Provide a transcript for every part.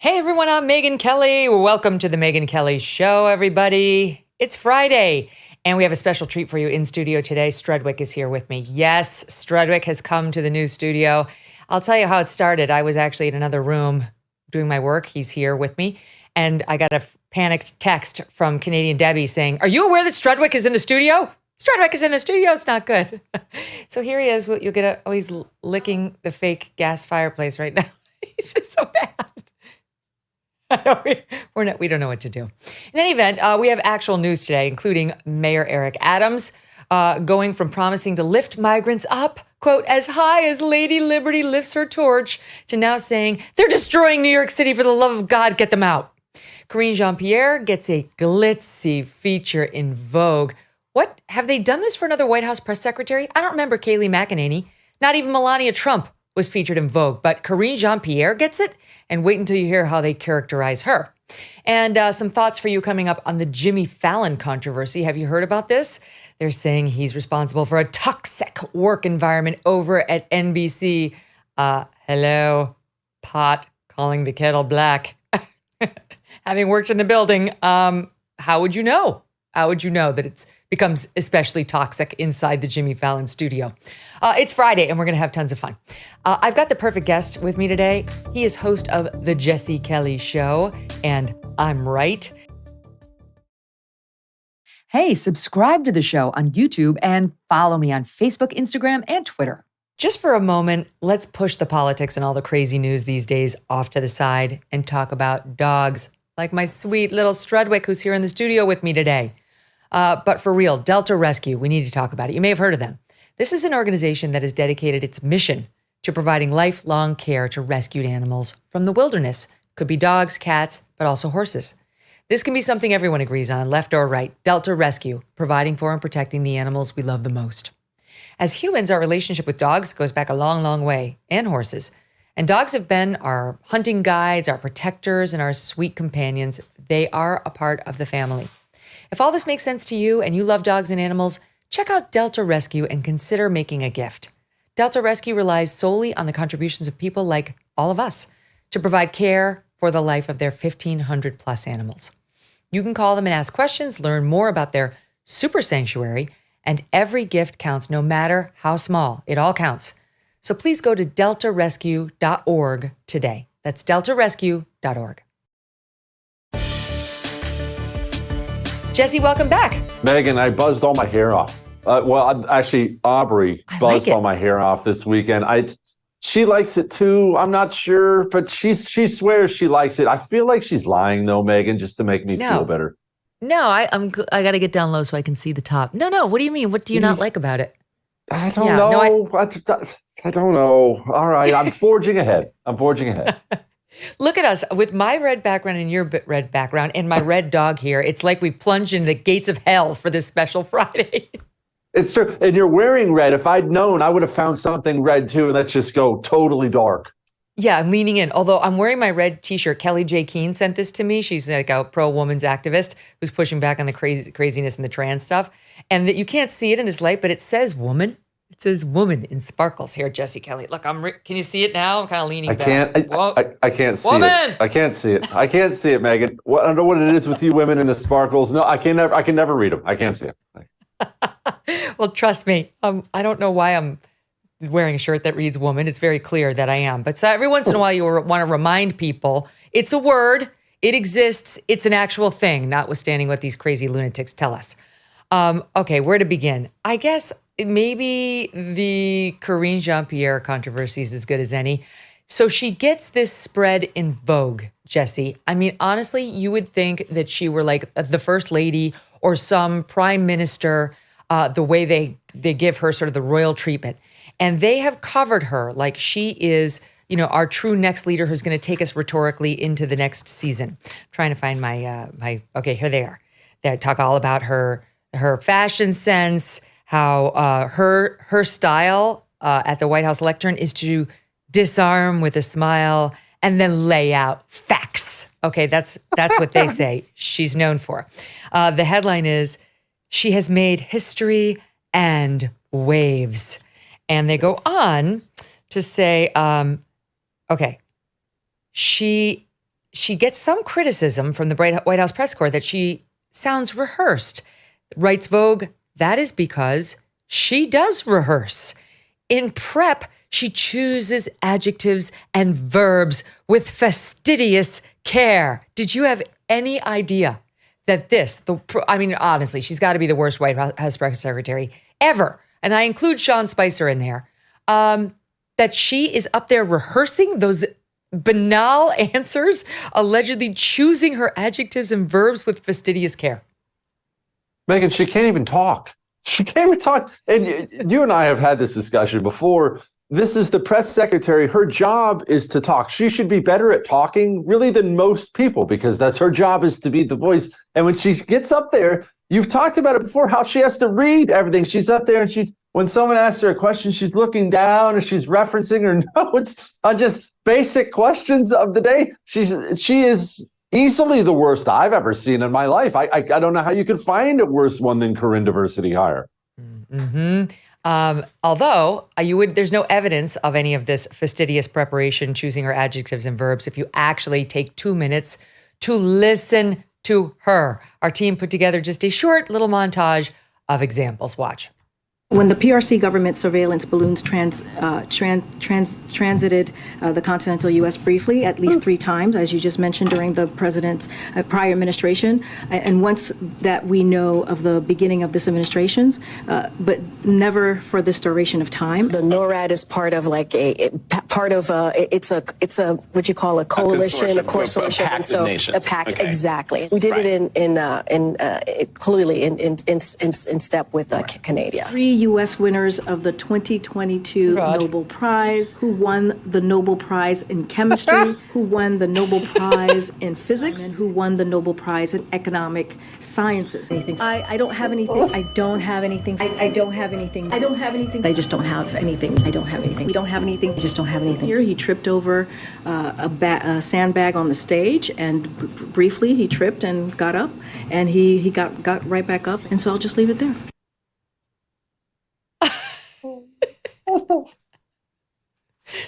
Hey everyone, I'm Megyn Kelly. Welcome to the Megyn Kelly Show, everybody. It's Friday, and we have a special treat for you in studio today. Strudwick is here with me. Yes, Strudwick has come to the new studio. I'll tell you how it started. I was actually in another room doing my work. He's here with me, and I got a panicked text from Canadian Debbie saying, "Are you aware that Strudwick is in the studio? Strudwick is in the studio. It's not good." So here he is. You'll get he's licking the fake gas fireplace right now. He's just so bad. We don't know what to do. In any event, we have actual news today, including Mayor Eric Adams going from promising to lift migrants up, quote, as high as Lady Liberty lifts her torch, to now saying, they're destroying New York City, for the love of God, get them out. Karine Jean-Pierre gets a glitzy feature in Vogue. What? Have they done this for another White House press secretary? I don't remember Kayleigh McEnany. Not even Melania Trump was featured in Vogue, but Karine Jean-Pierre gets it, and wait until you hear how they characterize her. And some thoughts for you coming up on the Jimmy Fallon controversy. Have you heard about this? They're saying he's responsible for a toxic work environment over at NBC. Hello, pot calling the kettle black. Having worked in the building, how would you know? How would you know that it's becomes especially toxic inside the Jimmy Fallon studio? It's Friday, and we're going to have tons of fun. I've got the perfect guest with me today. He is host of The Jesse Kelly Show, and I'm right. Hey, subscribe to the show on YouTube and follow me on Facebook, Instagram, and Twitter. Just for a moment, let's push the politics and all the crazy news these days off to the side and talk about dogs, like my sweet little Strudwick, who's here in the studio with me today. But for real, Delta Rescue, we need to talk about it. You may have heard of them. This is an organization that has dedicated its mission to providing lifelong care to rescued animals from the wilderness. Could be dogs, cats, but also horses. This can be something everyone agrees on, left or right. Delta Rescue, providing for and protecting the animals we love the most. As humans, our relationship with dogs goes back a long, long way, and horses. And dogs have been our hunting guides, our protectors, and our sweet companions. They are a part of the family. If all this makes sense to you and you love dogs and animals, check out Delta Rescue and consider making a gift. Delta Rescue relies solely on the contributions of people like all of us to provide care for the life of their 1,500 plus animals. You can call them and ask questions, learn more about their super sanctuary, and every gift counts no matter how small. It all counts. So please go to deltarescue.org today. That's deltarescue.org. Jesse, welcome back. Megyn, I buzzed all my hair off. Actually, Aubrey buzzed all my hair off this weekend. She likes it too. I'm not sure, but she swears she likes it. I feel like she's lying though, Megyn, just to make me feel better. No, I got to get down low so I can see the top. No. What do you mean? What do you not like about it? I don't know. I don't know. All right, I'm forging ahead. Look at us with my red background and your red background and my red dog here. It's like we plunged into the gates of hell for this special Friday. It's true. And you're wearing red. If I'd known, I would have found something red too. Let's just go totally dark. Yeah, I'm leaning in. Although I'm wearing my red t-shirt. Kelly J. Keene sent this to me. She's like a pro-woman's activist who's pushing back on the craziness and the trans stuff. And that you can't see it in this light, but it says woman. It says woman in sparkles here, Jesse Kelly. Look, can you see it now? I'm kind of leaning back. I can't see woman! it. I can't see it, Megyn. I don't know what it is with you women in the sparkles. No, I can never read them. I can't see them. Well, trust me. I don't know why I'm wearing a shirt that reads woman. It's very clear that I am. But every once in a while, you want to remind people it's a word. It exists. It's an actual thing, notwithstanding what these crazy lunatics tell us. Okay, where to begin? I guess maybe the Karine Jean-Pierre controversy is as good as any. So she gets this spread in Vogue, Jesse. I mean, honestly, you would think that she were like the first lady or some prime minister, the way they give her sort of the royal treatment. And they have covered her like she is, our true next leader who's going to take us rhetorically into the next season. I'm trying to find okay, here they are. They talk all about her fashion sense, how her style at the White House lectern is to disarm with a smile and then lay out facts. Okay, that's what they say she's known for. The headline is, she has made history and waves. And they go on to say, okay, she she gets some criticism from the White House press corps that she sounds rehearsed. Writes Vogue, that is because she does rehearse. In prep, she chooses adjectives and verbs with fastidious care. Did you have any idea that honestly, she's got to be the worst White House press secretary ever. And I include Sean Spicer in there. That she is up there rehearsing those banal answers, allegedly choosing her adjectives and verbs with fastidious care. Megyn, she can't even talk. She can't even talk. And you and I have had this discussion before. This is the press secretary. Her job is to talk. She should be better at talking, really, than most people, because that's her job, is to be the voice. And when she gets up there, you've talked about it before, how she has to read everything. She's up there and when someone asks her a question, she's looking down and she's referencing her notes on just basic questions of the day. She is easily the worst I've ever seen in my life. I don't know how you could find a worse one than Corinne Diversity Hire. Mm-hmm. Although there's no evidence of any of this fastidious preparation, choosing her adjectives and verbs, if you actually take 2 minutes to listen to her. Our team put together just a short little montage of examples. Watch. When the PRC government surveillance balloons transited the continental U.S. briefly at least 3 times, as you just mentioned, during the president's prior administration, and once that we know of the beginning of this administration's, but never for this duration of time. The NORAD is part of it's a what you call a coalition, a consortium, a pact of nations. A pact, okay. Exactly. We did it clearly in step with Canada. 3 U.S. winners of the 2022 Nobel Prize, who won the Nobel Prize in chemistry, who won the Nobel Prize in physics, and who won the Nobel Prize in economic sciences. I don't have anything. I don't have anything. I don't have anything. I don't have anything. I just don't have anything. I don't have anything. We don't have anything. I just don't have anything. Here, he tripped over a sandbag on the stage, and briefly he tripped and got up, and he got right back up. And so I'll just leave it there.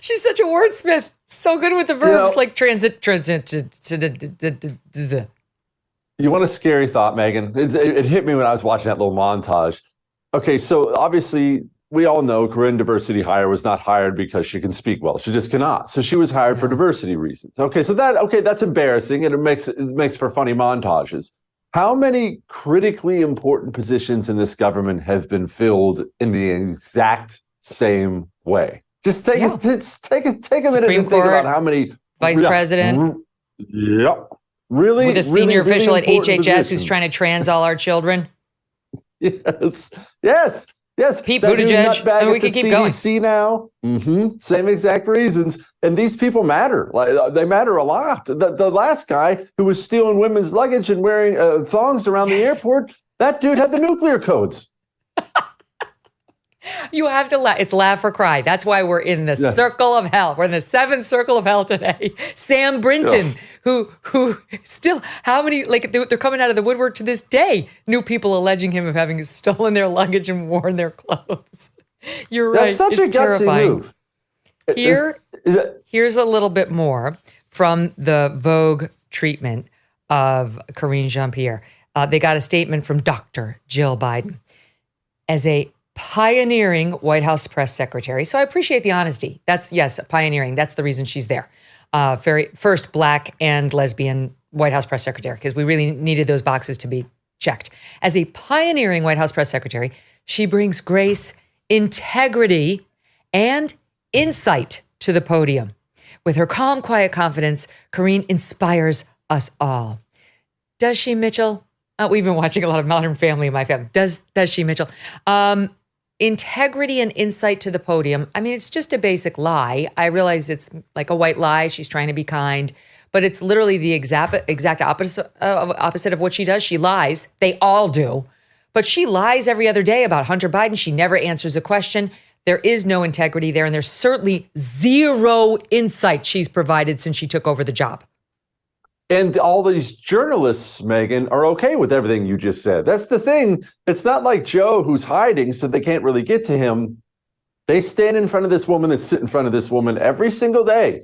She's such a wordsmith. So good with the verbs, like transit. You want a scary thought, Megyn? It hit me when I was watching that little montage. Okay, so obviously we all know Corinne Diversity Hire was not hired because she can speak well. She just cannot. So she was hired for diversity reasons. Okay, so that's embarrassing, and it makes for funny montages. How many critically important positions in this government have been filled in the exact same way? Just take a minute to think about how many vice president. Yep. Really? With a senior really official at HHS positions. who's trying to trans all our children. Yes. Pete Buttigieg. And we can keep going. CDC now. Mm-hmm. Same exact reasons. And these people matter. They matter a lot. The last guy who was stealing women's luggage and wearing thongs around the airport, that dude had the nuclear codes. You have to laugh. It's laugh or cry. That's why we're in the circle of hell. We're in the 7th circle of hell today. Sam Brinton, who still, how many, they're coming out of the woodwork to this day. New people alleging him of having stolen their luggage and worn their clothes. You're right. That's such it's a gutsy terrifying. move. Here's a little bit more from the Vogue treatment of Karine Jean-Pierre. They got a statement from Dr. Jill Biden. As a pioneering White House press secretary. So I appreciate the honesty. That's, yes, pioneering. That's the reason she's there. Very first Black and lesbian White House press secretary, because we really needed those boxes to be checked. As a pioneering White House press secretary, she brings grace, integrity, and insight to the podium. With her calm, quiet confidence, Karine inspires us all. Does she, Mitchell? We've been watching a lot of Modern Family in my family. Does she, Mitchell? Integrity and insight to the podium. I mean, it's just a basic lie. I realize it's like a white lie. She's trying to be kind, but it's literally the exact opposite of what she does. She lies. They all do. But she lies every other day about Hunter Biden. She never answers a question. There is no integrity there, and there's certainly zero insight she's provided since she took over the job. And all these journalists, Megyn, are okay with everything you just said. That's the thing. It's not like Joe, who's hiding, so they can't really get to him. They stand in front of this woman, that sit in front of this woman every single day.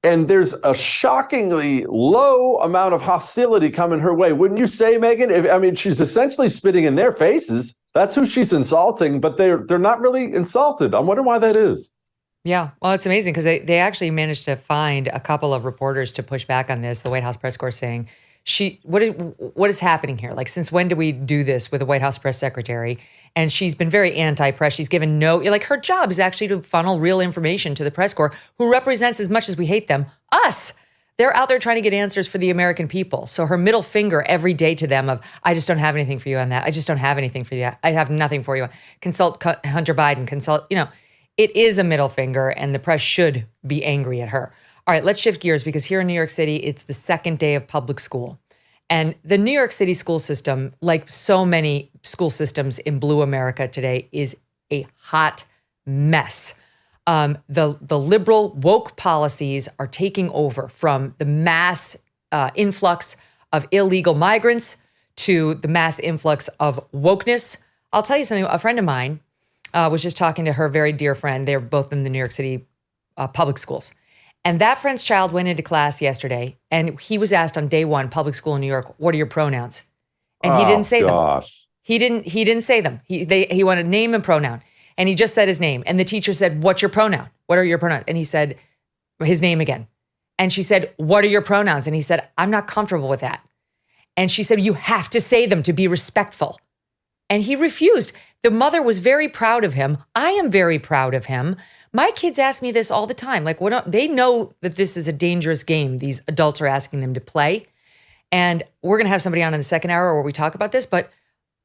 And there's a shockingly low amount of hostility coming her way. Wouldn't you say, Megyn? I mean, she's essentially spitting in their faces. That's who she's insulting, but they're not really insulted. I wonder why that is. Yeah, well, it's amazing because they actually managed to find a couple of reporters to push back on this. The White House press corps saying, what is happening here? Like, since when do we do this with the White House press secretary? And she's been very anti-press. She's given her job is actually to funnel real information to the press corps, who represents, as much as we hate them, us. They're out there trying to get answers for the American people. So her middle finger every day to them of, I just don't have anything for you on that. I just don't have anything for you. I have nothing for you. Consult Hunter Biden, consult, it is a middle finger, and the press should be angry at her. All right, let's shift gears, because here in New York City, it's the second day of public school. And the New York City school system, like so many school systems in Blue America today, is a hot mess. The liberal woke policies are taking over, from the mass influx of illegal migrants to the mass influx of wokeness. I'll tell you something. A friend of mine was just talking to her very dear friend. They're both in the New York City public schools. And that friend's child went into class yesterday, and he was asked on day one, public school in New York, what are your pronouns? And he didn't say them. He didn't say them. He wanted name and pronoun. And he just said his name. And the teacher said, what's your pronoun? What are your pronouns? And he said his name again. And she said, what are your pronouns? And he said, I'm not comfortable with that. And she said, you have to say them to be respectful. And he refused. The mother was very proud of him. I am very proud of him. My kids ask me this all the time. Like, they know that this is a dangerous game these adults are asking them to play. And we're going to have somebody on in the second hour where we talk about this. But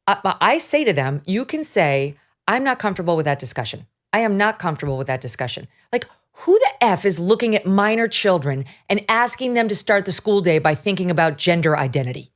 I say to them, you can say, I'm not comfortable with that discussion. I am not comfortable with that discussion. Like, who the F is looking at minor children and asking them to start the school day by thinking about gender identity?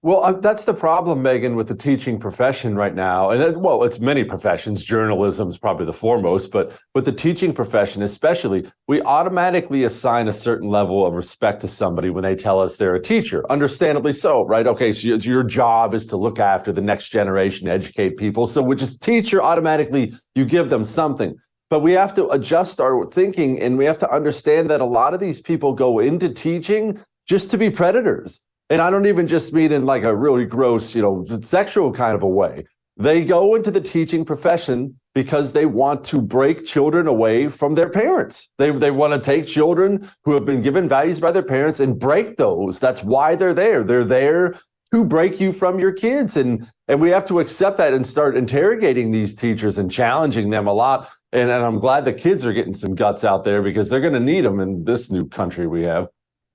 Well, that's the problem, Megyn, with the teaching profession right now. And it's many professions. Journalism is probably the foremost, but with the teaching profession especially, we automatically assign a certain level of respect to somebody when they tell us they're a teacher. Understandably so, right? Okay, so your job is to look after the next generation, educate people. So which is teacher, automatically you give them something. But we have to adjust our thinking, and we have to understand that a lot of these people go into teaching just to be predators. And I don't even just mean in like a really gross, sexual kind of a way. They go into the teaching profession because they want to break children away from their parents. They want to take children who have been given values by their parents and break those. That's why they're there. They're there to break you from your kids. And we have to accept that and start interrogating these teachers and challenging them a lot. And I'm glad the kids are getting some guts out there, because they're going to need them in this new country we have.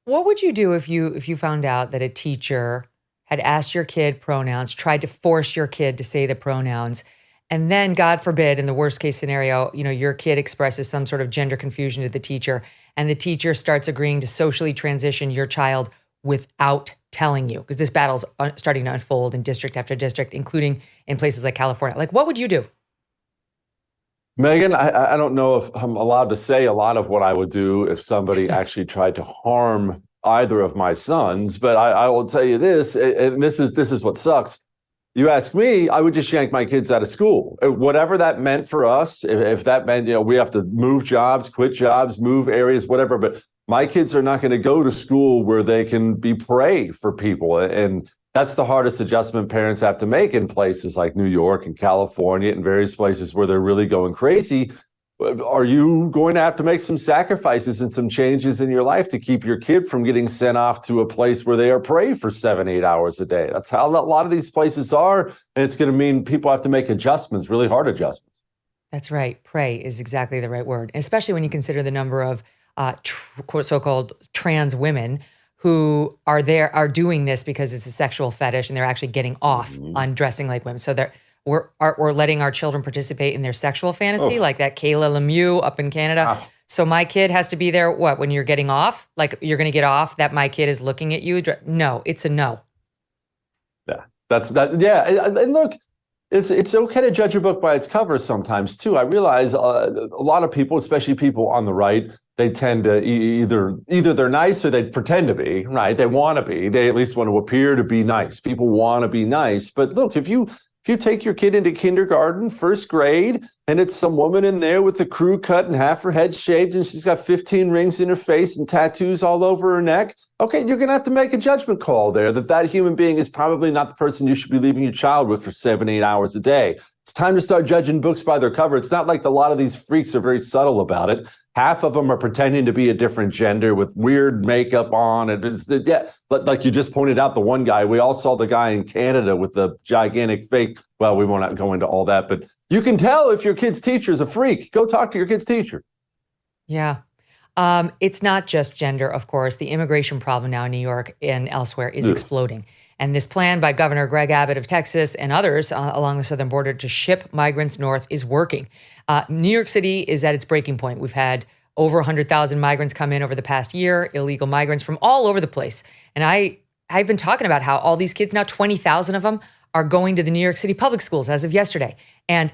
What would you do if you found out that a teacher had asked your kid pronouns, tried to force your kid to say the pronouns, and then, God forbid, in the worst case scenario, your kid expresses some sort of gender confusion to the teacher, and the teacher starts agreeing to socially transition your child without telling you? Because this battle's starting to unfold in district after district, including in places like California. Like, what would you do? Megyn, I don't know if I'm allowed to say a lot of what I would do if somebody actually tried to harm either of my sons, but I will tell you this, and this is what sucks. You ask me, I would just yank my kids out of school. Whatever that meant for us, if that meant, we have to move jobs, quit jobs, move areas, whatever, but my kids are not going to go to school where they can be prey for people. And that's the hardest adjustment parents have to make in places like New York and California and various places where they're really going crazy. Are you going to have to make some sacrifices and some changes in your life to keep your kid from getting sent off to a place where they are prey for 7-8 hours a day? That's how a lot of these places are. And it's going to mean people have to make adjustments, really hard adjustments. That's right. Prey is exactly the right word, especially when you consider the number of so-called trans women who are doing this because it's a sexual fetish, and they're actually getting off on dressing like women. So we're letting our children participate in their sexual fantasy, like that Kayla Lemieux up in Canada. So my kid has to be there, when you're getting off? Like, you're going to get off that my kid is looking at you? No, it's a no. Yeah, that's that. Yeah, and look, it's okay to judge a book by its cover sometimes too. I realize a lot of people, especially people on the right, they tend to either they're nice or they pretend to be, right? They want to be. They at least want to appear to be nice. People want to be nice. But look, if you If you take your kid into kindergarten, first grade, and it's some woman in there with the crew cut and half her head shaved, and she's got 15 rings in her face and tattoos all over her neck, okay, you're going to have to make a judgment call there that human being is probably not the person you should be leaving your child with for 7-8 hours a day. It's time to start judging books by their cover. It's not like a lot of these freaks are very subtle about it. Half of them are pretending to be a different gender with weird makeup on. Like you just pointed out, the one guy, we all saw the guy in Canada with the gigantic fake. Well, we won't go into all that, but you can tell if your kid's teacher is a freak. Go talk to your kid's teacher. Yeah. It's not just gender, of course. The immigration problem now in New York and elsewhere is exploding. And this plan by Governor Greg Abbott of Texas and others along the southern border to ship migrants north is working. New York City is at its breaking point. We've had over 100,000 migrants come in over the past year, illegal migrants from all over the place. And I've been talking about how all these kids, now 20,000 of them, are going to the New York City public schools as of yesterday. And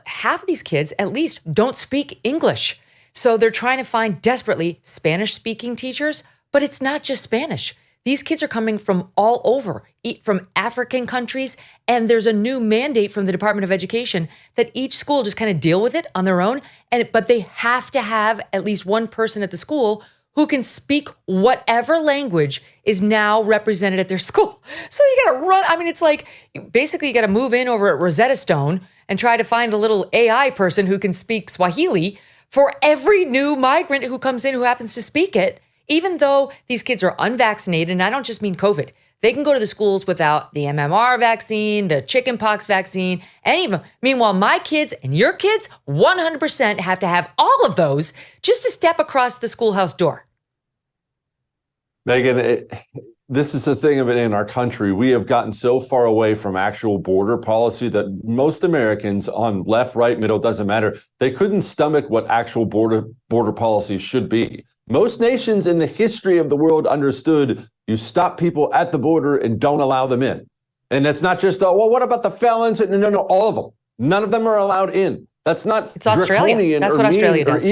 half of these kids, at least, don't speak English. So they're trying to find desperately Spanish-speaking teachers, but it's not just Spanish. These kids are coming from all over, from African countries, and there's a new mandate from the Department of Education that each school just kind of deal with it on their own, but they have to have at least one person at the school who can speak whatever language is now represented at their school. So you got to run. I mean, it's like basically you got to move in over at Rosetta Stone and try to find a little AI person who can speak Swahili for every new migrant who comes in who happens to speak it. Even though these kids are unvaccinated, and I don't just mean COVID, they can go to the schools without the MMR vaccine, the chickenpox vaccine, any of them. Meanwhile, my kids and your kids 100% have to have all of those just to step across the schoolhouse door. Megyn, this is the thing of it in our country. We have gotten so far away from actual border policy that most Americans on left, right, middle, doesn't matter. They couldn't stomach what actual border policy should be. Most nations in the history of the world understood you stop people at the border and don't allow them in. And it's not just, well, what about the felons? No, all of them. None of them are allowed in. That's not It's Australia. That's what Australia does.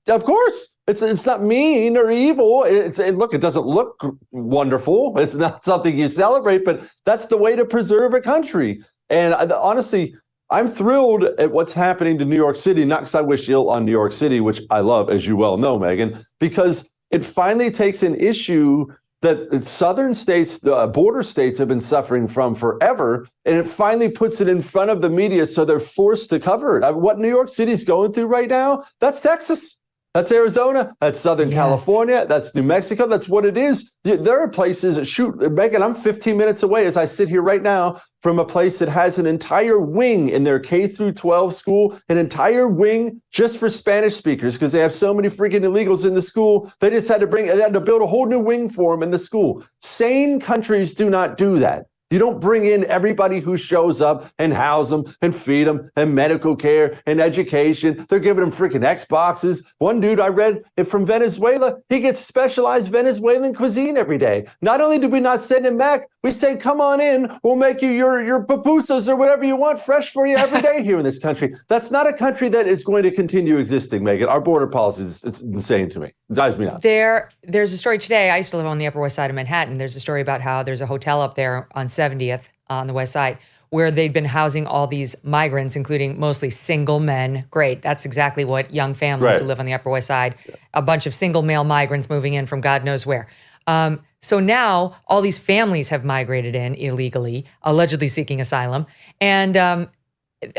Of course. It's not mean or evil. Look, it doesn't look wonderful. It's not something you celebrate, but that's the way to preserve a country. And honestly, I'm thrilled at what's happening to New York City, not because I wish ill on New York City, which I love, as you well know, Megyn, because it finally takes an issue that southern states, the border states have been suffering from forever, and it finally puts it in front of the media so they're forced to cover it. What New York City's going through right now, that's Texas. That's Arizona. That's Southern California. That's New Mexico. That's what it is. There are places, Megyn, I'm 15 minutes away as I sit here right now from a place that has an entire wing in their K through 12 school, an entire wing just for Spanish speakers because they have so many freaking illegals in the school. They just had to build a whole new wing for them in the school. Sane countries do not do that. You don't bring in everybody who shows up and house them and feed them and medical care and education. They're giving them freaking Xboxes. One dude I read from Venezuela, he gets specialized Venezuelan cuisine every day. Not only do we not send him back, we say, come on in. We'll make you your pupusas or whatever you want fresh for you every day here in this country. That's not a country that is going to continue existing, Megyn. Our border policy is insane to me. It drives me nuts. There's a story today. I used to live on the Upper West Side of Manhattan. There's a story about how there's a hotel up there on 70th on the West Side where they'd been housing all these migrants, including mostly single men. Great. That's exactly what young families who live on the Upper West Side, a bunch of single male migrants moving in from God knows where. So now all these families have migrated in illegally, allegedly seeking asylum. And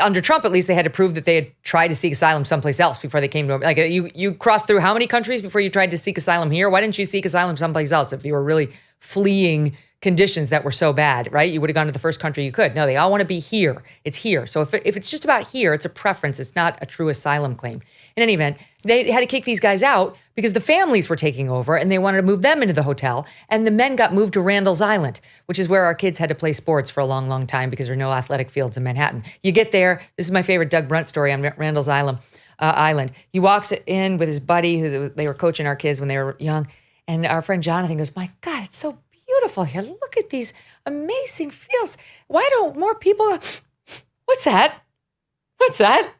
under Trump, at least, they had to prove that they had tried to seek asylum someplace else before they came to, like, you crossed through how many countries before you tried to seek asylum here? Why didn't you seek asylum someplace else if you were really fleeing conditions that were so bad, right? You would have gone to the first country you could. No, they all want to be here. It's here. So if it's just about here, it's a preference. It's not a true asylum claim. In any event, they had to kick these guys out because the families were taking over and they wanted to move them into the hotel. And the men got moved to Randall's Island, which is where our kids had to play sports for a long, long time because there are no athletic fields in Manhattan. You get there. This is my favorite Doug Brunt story on Randall's Island. He walks in with his buddy, they were coaching our kids when they were young. And our friend Jonathan goes, my God, it's so beautiful here. Look at these amazing fields. Why don't more people? What's that? What's that?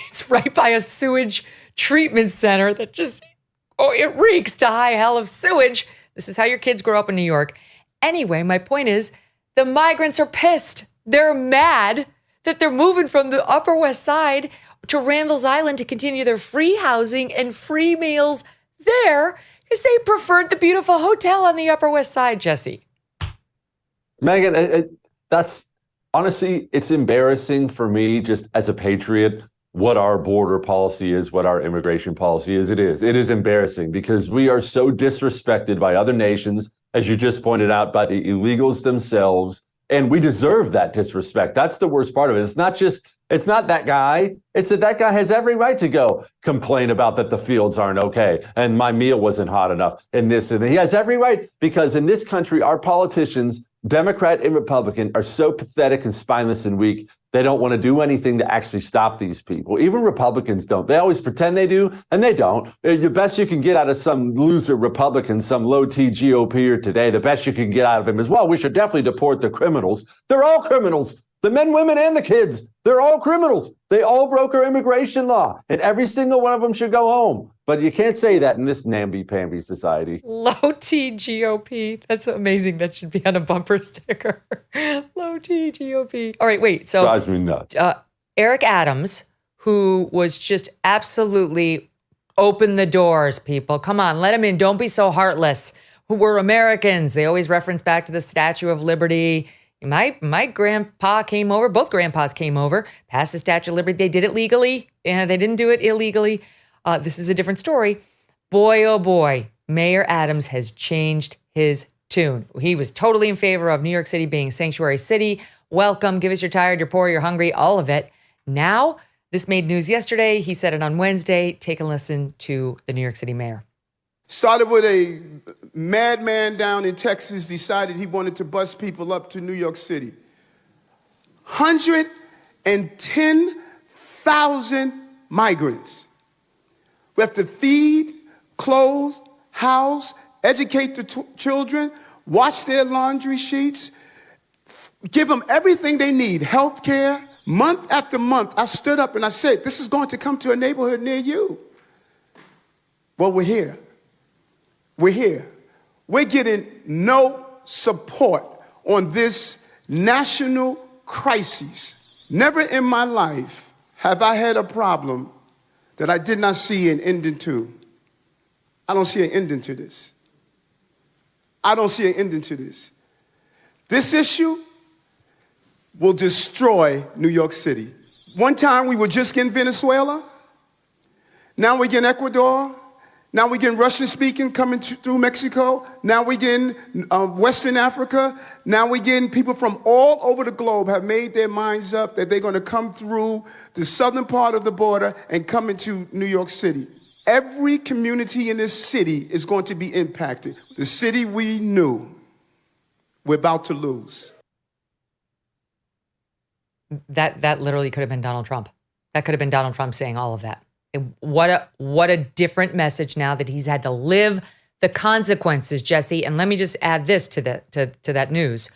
It's right by a sewage treatment center that just, it reeks to high hell of sewage. This is how your kids grow up in New York. Anyway, my point is the migrants are pissed. They're mad that they're moving from the Upper West Side to Randall's Island to continue their free housing and free meals there because they preferred the beautiful hotel on the Upper West Side, Jesse. Megyn, that's honestly, it's embarrassing for me just as a patriot what our border policy is, what our immigration policy is. It is embarrassing because we are so disrespected by other nations, as you just pointed out, by the illegals themselves. And we deserve that disrespect. That's the worst part of it. It's not that guy. It's that guy has every right to go complain about that the fields aren't okay and my meal wasn't hot enough and this and that. He has every right because in this country, our politicians, Democrat and Republican, are so pathetic and spineless and weak. They don't want to do anything to actually stop these people. Even Republicans don't. They always pretend they do, and they don't. The best you can get out of some loser Republican, some low-T GOPer today, the best you can get out of him is, well, we should definitely deport the criminals. They're all criminals. The men, women, and the kids. They're all criminals. They all broke our immigration law, and every single one of them should go home. But you can't say that in this namby-pamby society. Low-T GOP. That's amazing. That should be on a bumper sticker. Low-T GOP. All right, wait. So drives me nuts. Eric Adams, who was just absolutely open the doors, people. Come on, let him in. Don't be so heartless. We're Americans. They always reference back to the Statue of Liberty. My grandpa came over. Both grandpas came over, passed the Statue of Liberty. They did it legally. They didn't do it illegally. This is a different story. Boy, oh boy, Mayor Adams has changed his tune. He was totally in favor of New York City being a sanctuary city. Welcome, give us your tired, your poor, your hungry, all of it. Now, this made news yesterday. He said it on Wednesday. Take a listen to the New York City mayor. Started with a madman down in Texas decided he wanted to bus people up to New York City. 110,000 migrants. We have to feed, clothe, house, educate the children, wash their laundry sheets, give them everything they need, health care. Month after month, I stood up and I said, this is going to come to a neighborhood near you. Well, we're here. We're here. We're getting no support on this national crisis. Never in my life have I had a problem that I did not see an ending to. I don't see an ending to this. I don't see an ending to this. This issue will destroy New York City. One time we were just getting Venezuela. Now we're getting Ecuador. Now we're getting Russian-speaking coming through Mexico. Now we're getting Western Africa. Now we're getting people from all over the globe have made their minds up that they're going to come through the southern part of the border and come into New York City. Every community in this city is going to be impacted. The city we knew, we're about to lose. That literally could have been Donald Trump. That could have been Donald Trump saying all of that. What a different message now that he's had to live the consequences, Jesse. And let me just add this to that news.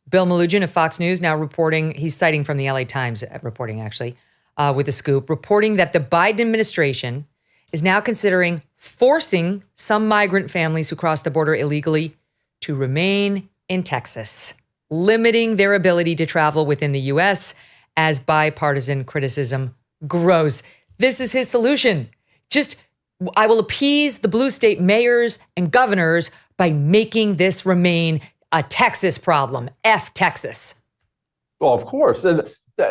Bill Melugin of Fox News now reporting, he's citing from the LA Times reporting actually, with a scoop, reporting that the Biden administration is now considering forcing some migrant families who cross the border illegally to remain in Texas, limiting their ability to travel within the U.S. as bipartisan criticism grows. This is his solution. I will appease the blue state mayors and governors by making this remain a Texas problem. F Texas. Well, of course. And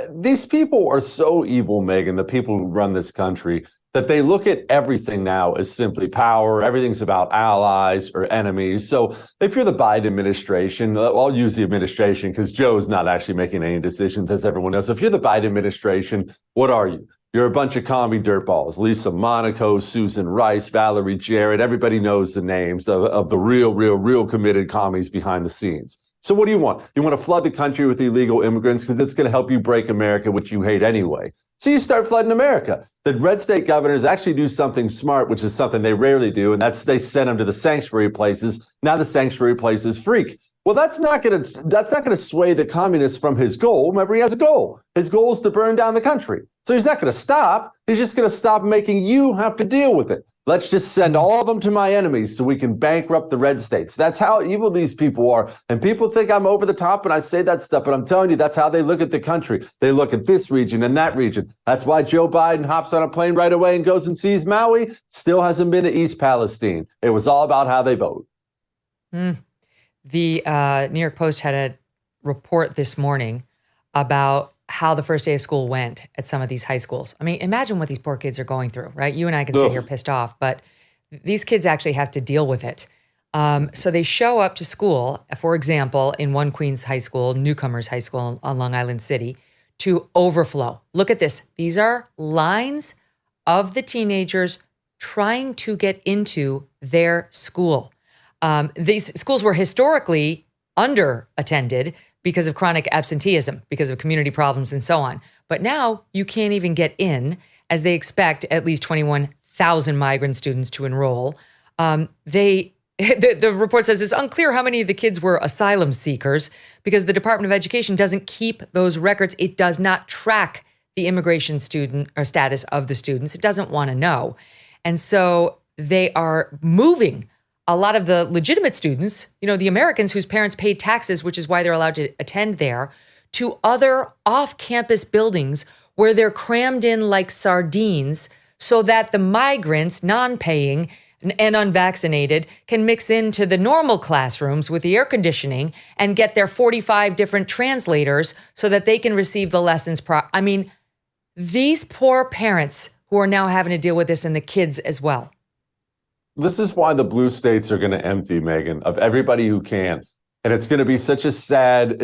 these people are so evil, Megyn, the people who run this country, that they look at everything now as simply power. Everything's about allies or enemies. So if you're the Biden administration, I'll use the administration because Joe's not actually making any decisions, as everyone knows. If you're the Biden administration, what are you? You're a bunch of commie dirtballs. Lisa Monaco, Susan Rice, Valerie Jarrett. Everybody knows the names of the real committed commies behind the scenes. So what do you want? You want to flood the country with illegal immigrants because it's going to help you break America, which you hate anyway. So you start flooding America. The red state governors actually do something smart, which is something they rarely do, and that's they send them to the sanctuary places. Now the sanctuary places freak. Well, that's not going to sway the communists from his goal. Remember, he has a goal. His goal is to burn down the country. So he's not going to stop. He's just going to stop making you have to deal with it. Let's just send all of them to my enemies so we can bankrupt the red states. That's how evil these people are. And people think I'm over the top when I say that stuff, but I'm telling you, that's how they look at the country. They look at this region and that region. That's why Joe Biden hops on a plane right away and goes and sees Maui. Still hasn't been to East Palestine. It was all about how they vote. The New York Post had a report this morning about how the first day of school went at some of these high schools. I mean, imagine what these poor kids are going through, right? You and I can sit here pissed off, but these kids actually have to deal with it. So they show up to school, for example, in one Queens high school, Newcomers High School on Long Island City, to overflow. Look at this. These are lines of the teenagers trying to get into their school. These schools were historically underattended because of chronic absenteeism, because of community problems and so on. But now you can't even get in, as they expect at least 21,000 migrant students to enroll. The report says it's unclear how many of the kids were asylum seekers because the Department of Education doesn't keep those records. It does not track the immigration student or status of the students. It doesn't want to know. And so they are moving a lot of the legitimate students, the Americans whose parents paid taxes, which is why they're allowed to attend there, to other off-campus buildings where they're crammed in like sardines so that the migrants, non-paying and unvaccinated, can mix into the normal classrooms with the air conditioning and get their 45 different translators so that they can receive the lessons. I mean, these poor parents who are now having to deal with this, and the kids as well. This is why the blue states are going to empty, Megyn, of everybody who can. And it's going to be such a sad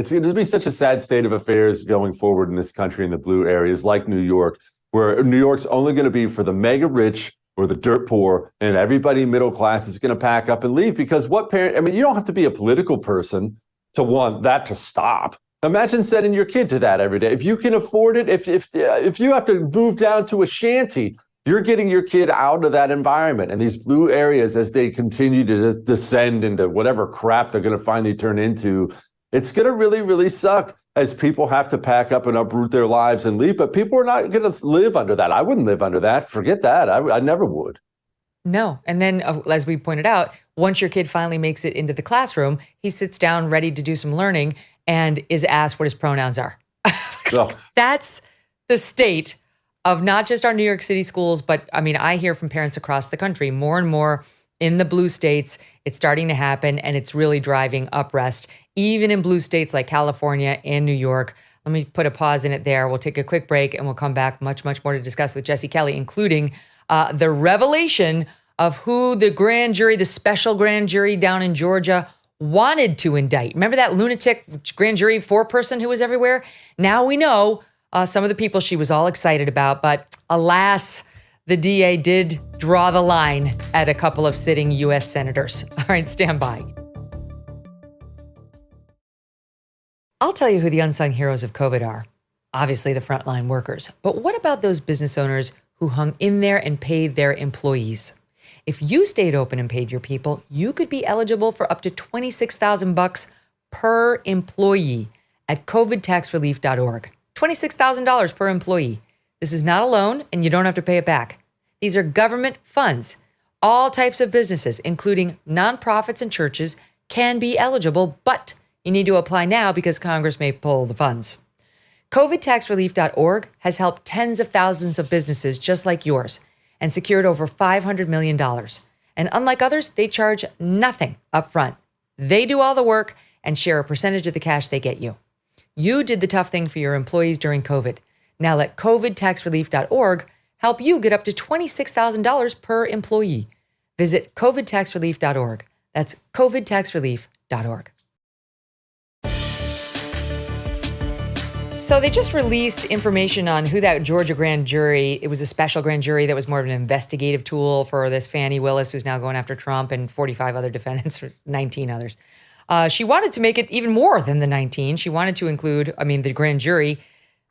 state of affairs going forward in this country in the blue areas like New York, where New York's only going to be for the mega rich or the dirt poor, and everybody middle class is going to pack up and leave. Because you don't have to be a political person to want that to stop. Imagine sending your kid to that every day. If you can afford it, if you have to move down to a shanty, you're getting your kid out of that environment. And these blue areas, as they continue to descend into whatever crap they're going to finally turn into, it's going to really, really suck as people have to pack up and uproot their lives and leave. But people are not going to live under that. I wouldn't live under that. Forget that. I never would. No. And then, as we pointed out, once your kid finally makes it into the classroom, he sits down ready to do some learning and is asked what his pronouns are. That's the state of not just our New York City schools, but I hear from parents across the country, more and more in the blue states, it's starting to happen, and it's really driving unrest, even in blue states like California and New York. Let me put a pause in it there. We'll take a quick break, and we'll come back much, much more to discuss with Jessie Kelly, including the revelation of who the special grand jury down in Georgia wanted to indict. Remember that lunatic grand jury 4-person who was everywhere? Now we know some of the people she was all excited about, but alas, the DA did draw the line at a couple of sitting U.S. senators. All right, stand by. I'll tell you who the unsung heroes of COVID are. Obviously, the frontline workers. But what about those business owners who hung in there and paid their employees? If you stayed open and paid your people, you could be eligible for up to $26,000 per employee at covidtaxrelief.org. $26,000 per employee. This is not a loan, and you don't have to pay it back. These are government funds. All types of businesses, including nonprofits and churches, can be eligible, but you need to apply now because Congress may pull the funds. covidtaxrelief.org has helped tens of thousands of businesses just like yours and secured over $500 million. And unlike others, they charge nothing up front. They do all the work and share a percentage of the cash they get you. You did the tough thing for your employees during COVID. Now let covidtaxrelief.org help you get up to $26,000 per employee. Visit covidtaxrelief.org. That's covidtaxrelief.org. So they just released information on who that Georgia grand jury, it was a special grand jury that was more of an investigative tool for this Fani Willis, who's now going after Trump, and 45 other defendants, or 19 others. She wanted to make it even more than the 19. She wanted to include, the grand jury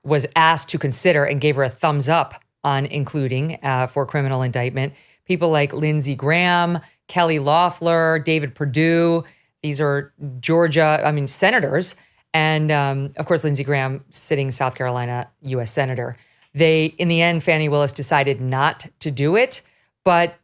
was asked to consider and gave her a thumbs up on including for criminal indictment people like Lindsey Graham, Kelly Loeffler, David Perdue. These are Georgia, senators. And of course, Lindsey Graham, sitting South Carolina U.S. Senator. In the end, Fani Willis decided not to do it, but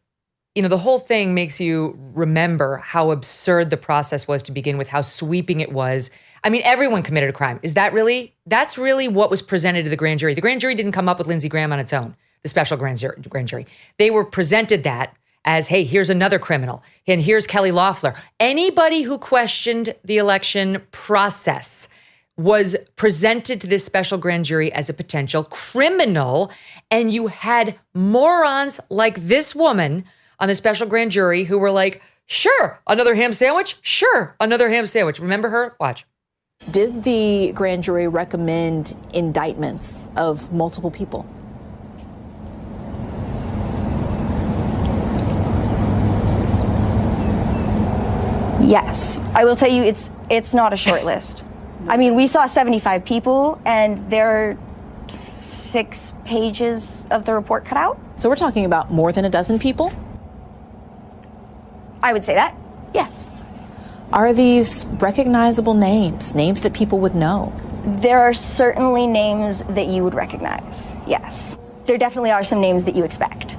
the whole thing makes you remember how absurd the process was to begin with, how sweeping it was. I mean, everyone committed a crime. That's really what was presented to the grand jury. The grand jury didn't come up with Lindsey Graham on its own, the special grand jury. They were presented that as, hey, here's another criminal, and here's Kelly Loeffler. Anybody who questioned the election process was presented to this special grand jury as a potential criminal, and you had morons like this woman on the special grand jury who were like, sure, another ham sandwich? Sure, another ham sandwich. Remember her? Watch. Did the grand jury recommend indictments of multiple people? Yes. I will tell you, it's not a short list. I mean, we saw 75 people, and there are 6 pages of the report cut out. So we're talking about more than a dozen people? I would say that, yes. Are these recognizable names that people would know? There are certainly names that you would recognize, yes. There definitely are some names that you expect.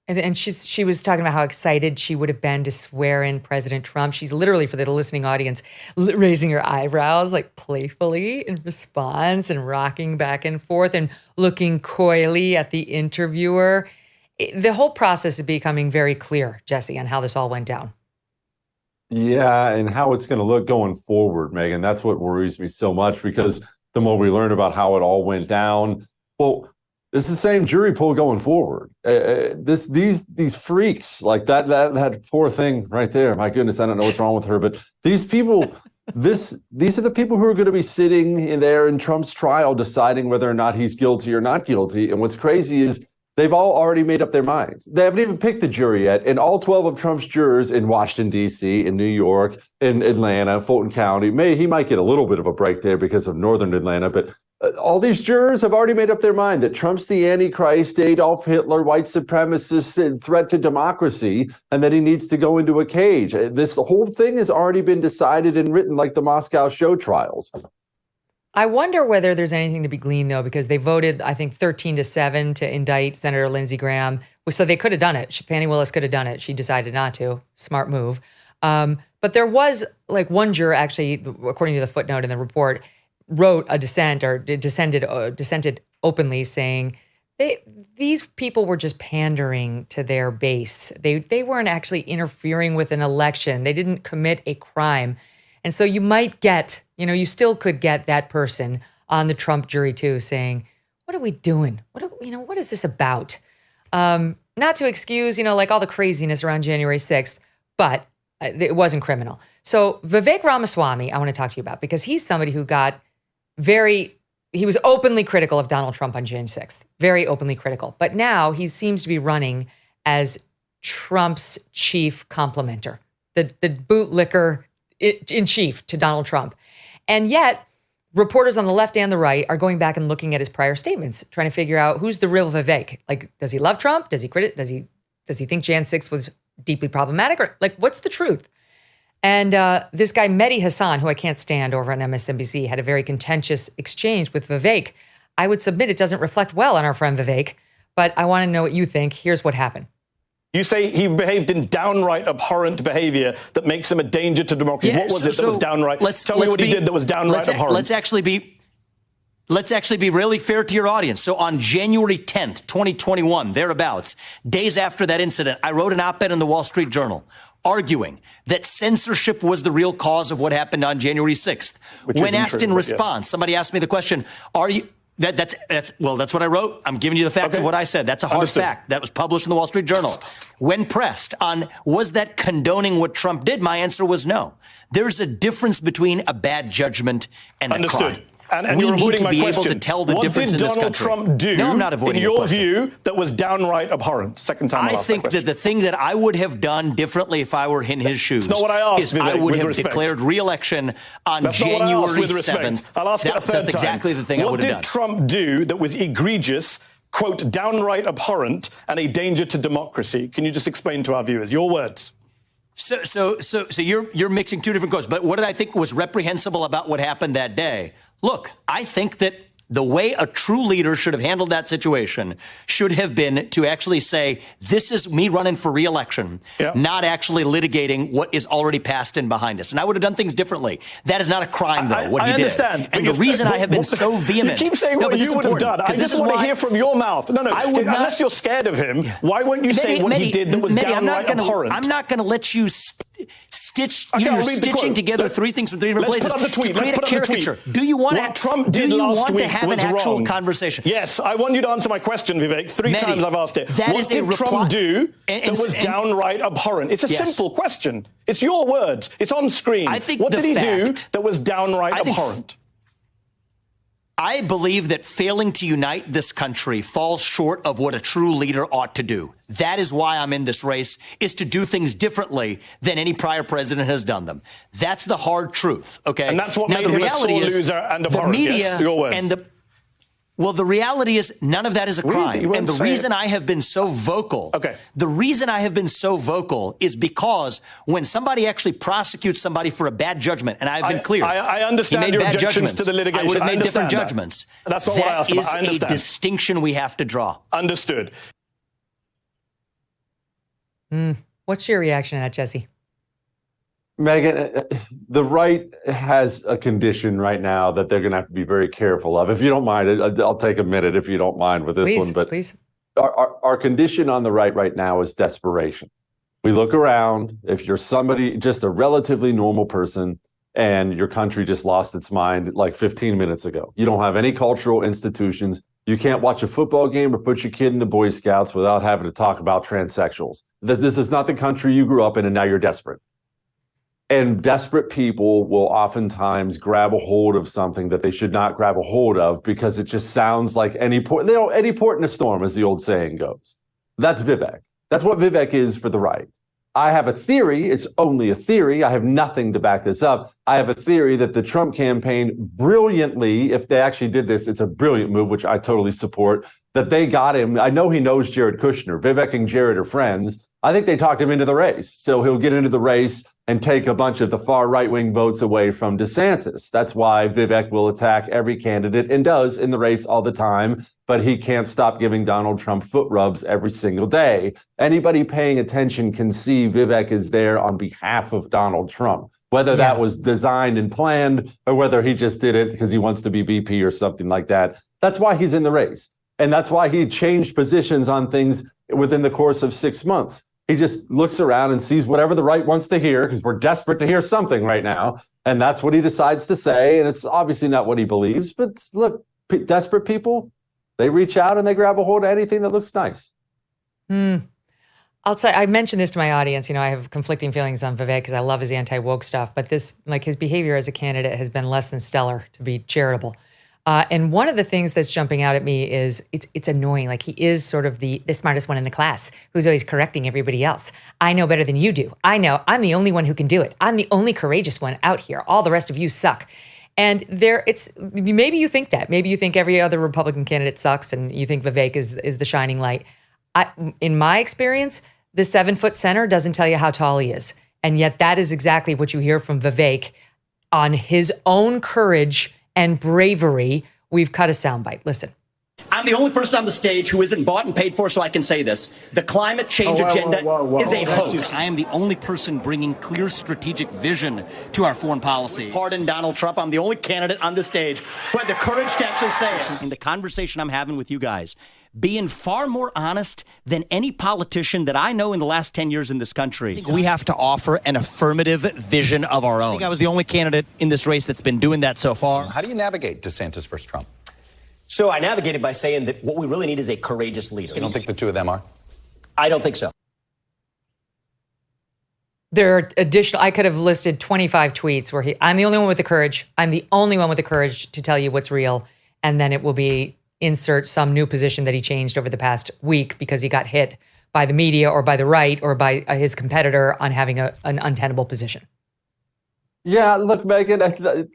And she was talking about how excited she would have been to swear in President Trump. She's literally, for the listening audience, raising her eyebrows like playfully in response and rocking back and forth and looking coyly at the interviewer. The whole process is becoming very clear, Jesse, on how this all went down. Yeah, and how it's going to look going forward, Megyn. That's what worries me so much, because the more we learn about how it all went down, well, it's the same jury pool going forward. These freaks, like that poor thing right there. My goodness, I don't know what's wrong with her, but these people, these are the people who are going to be sitting in there in Trump's trial, deciding whether or not he's guilty or not guilty. And what's crazy is they've all already made up their minds. They haven't even picked the jury yet. And all 12 of Trump's jurors in Washington, D.C., in New York, in Atlanta, Fulton County, he might get a little bit of a break there because of northern Atlanta, but all these jurors have already made up their mind that Trump's the Antichrist, Adolf Hitler, white supremacist, and threat to democracy, and that he needs to go into a cage. This whole thing has already been decided and written, like the Moscow show trials. I wonder whether there's anything to be gleaned, though, because they voted, I think, 13-7 to indict Senator Lindsey Graham. So they could have done it. Fani Willis could have done it. She decided not to. Smart move. But there was like one juror, actually, according to the footnote in the report, wrote a dissent or dissented openly, saying these people were just pandering to their base. They weren't actually interfering with an election. They didn't commit a crime. And so you might get, you still could get that person on the Trump jury too, saying, what are we doing? What is this about? Not to excuse, like all the craziness around January 6th, but it wasn't criminal. So Vivek Ramaswamy, I want to talk to you about, because he's somebody who got he was openly critical of Donald Trump on January 6th, very openly critical. But now he seems to be running as Trump's chief complimenter, the bootlicker in chief to Donald Trump. And yet reporters on the left and the right are going back and looking at his prior statements, trying to figure out who's the real Vivek. Like, does he love Trump? Does he does he think Jan 6 was deeply problematic? Or like, what's the truth? And this guy, Mehdi Hasan, who I can't stand, over on MSNBC, had a very contentious exchange with Vivek. I would submit it doesn't reflect well on our friend Vivek, but I want to know what you think. Here's what happened. You say he behaved in downright abhorrent behavior that makes him a danger to democracy. Yes, what was it that was downright? Tell me what he did that was downright abhorrent. Let's actually be really fair to your audience. So on January 10th, 2021, thereabouts, days after that incident, I wrote an op-ed in the Wall Street Journal arguing that censorship was the real cause of what happened on January 6th. When asked in response, somebody asked me the question, are you... That's what I wrote. I'm giving you the facts of what I said. That's a hard fact. That was published in the Wall Street Journal. When pressed on, was that condoning what Trump did? My answer was no. There's a difference between a bad judgment and a crime. And we you're need avoiding to be my able question. to tell the difference in this country. What did Donald Trump do, no, I'm not avoiding in your question. view, that was downright abhorrent? Second time I think that the thing that I would have done differently if I were in his shoes not what I asked, is Vivek, I would have respect. declared re-election on That's January 7th. I'll ask it a third That's exactly the thing I would have done. What did Trump do that was egregious, quote, downright abhorrent, and a danger to democracy? Can you just explain to our viewers? Your words. So you're mixing two different quotes. But what did I think was reprehensible about what happened that day? Look, I think that The way a true leader should have handled that situation should have been to actually say, this is me running for re-election, not actually litigating what is already past and behind us. And I would have done things differently. That is not a crime, though, what he did. I understand. And the reason I have been so vehement. You keep saying what you would have done. I just want to hear from your mouth. No, I would not, unless you're scared of him, why won't you say what he did that was downright abhorrent? I'm not going to let you you're stitching together three things from three different places to create a caricature. Do you want to have an actual conversation? Yes, I want you to answer my question, Vivek. Three times I've asked it. What did Trump do that was downright abhorrent? It's a simple question. It's your words. It's on screen. What did he do that was downright abhorrent? I believe that failing to unite this country falls short of what a true leader ought to do. That is why I'm in this race, is to do things differently than any prior president has done them. That's the hard truth, okay? And that's what made him a sore loser and abhorrent. The media yes, your words. Well, the reality is none of that is a crime. And the reason I have been so vocal, is because when somebody actually prosecutes somebody for a bad judgment, and I've been clear, I understand your objections to the litigation. I would have made different judgments. That's not what I asked about. I understand. That is a distinction we have to draw. Understood. What's your reaction to that, Jesse? Megyn, the right has a condition right now that they're going to have to be very careful of. If you don't mind, I'll take a minute if you don't mind with this one. But please. Our condition on the right now is desperation. We look around. If you're somebody, just a relatively normal person, and your country just lost its mind like 15 minutes ago. You don't have any cultural institutions. You can't watch a football game or put your kid in the Boy Scouts without having to talk about transsexuals. This is not the country you grew up in, and now you're desperate. And desperate people will oftentimes grab a hold of something that they should not grab a hold of because it just sounds like any port in a storm, as the old saying goes. That's Vivek. That's what Vivek is for the right. I have a theory. It's only a theory. I have nothing to back this up. I have a theory that the Trump campaign brilliantly, if they actually did this, it's a brilliant move, which I totally support, that they got him. I know he knows Jared Kushner. Vivek and Jared are friends. I think they talked him into the race. So he'll get into the race and take a bunch of the far right-wing votes away from DeSantis. That's why Vivek will attack every candidate and does in the race all the time, but he can't stop giving Donald Trump foot rubs every single day. Anybody paying attention can see Vivek is there on behalf of Donald Trump, whether that was designed and planned or whether he just did it because he wants to be VP or something like that. That's why he's in the race. And that's why he changed positions on things within the course of 6 months. He just looks around and sees whatever the right wants to hear because we're desperate to hear something right now. And that's what he decides to say. And it's obviously not what he believes. But look, desperate people, they reach out and they grab a hold of anything that looks nice. I'll say, I mentioned this to my audience. You know, I have conflicting feelings on Vivek because I love his anti-woke stuff. But this, like his behavior as a candidate has been less than stellar, to be charitable. And one of the things that's jumping out at me is it's annoying. Like he is sort of the smartest one in the class who's always correcting everybody else. I know better than you do. I know I'm the only one who can do it. I'm the only courageous one out here. All the rest of you suck. And maybe you think that. Maybe you think every other Republican candidate sucks and you think Vivek is the shining light. In my experience, the 7-foot center doesn't tell you how tall he is. And yet that is exactly what you hear from Vivek on his own courage and bravery. We've cut a soundbite. Listen. I'm the only person on the stage who isn't bought and paid for, so I can say this. The climate change agenda is a hoax. I am the only person bringing clear strategic vision to our foreign policy. Pardon Donald Trump. I'm the only candidate on the stage who had the courage to actually say it. In the conversation I'm having with you guys, being far more honest than any politician that I know in the last 10 years in this country. We have to offer an affirmative vision of our own. I think I was the only candidate in this race that's been doing that so far. How do you navigate DeSantis versus Trump? So I navigated by saying that what we really need is a courageous leader. You don't think the two of them are? I don't think so. There are additional, I could have listed 25 tweets where I'm the only one with the courage. I'm the only one with the courage to tell you what's real. And then it will be insert some new position that he changed over the past week because he got hit by the media or by the right or by his competitor on having an untenable position. Yeah, look, Megyn,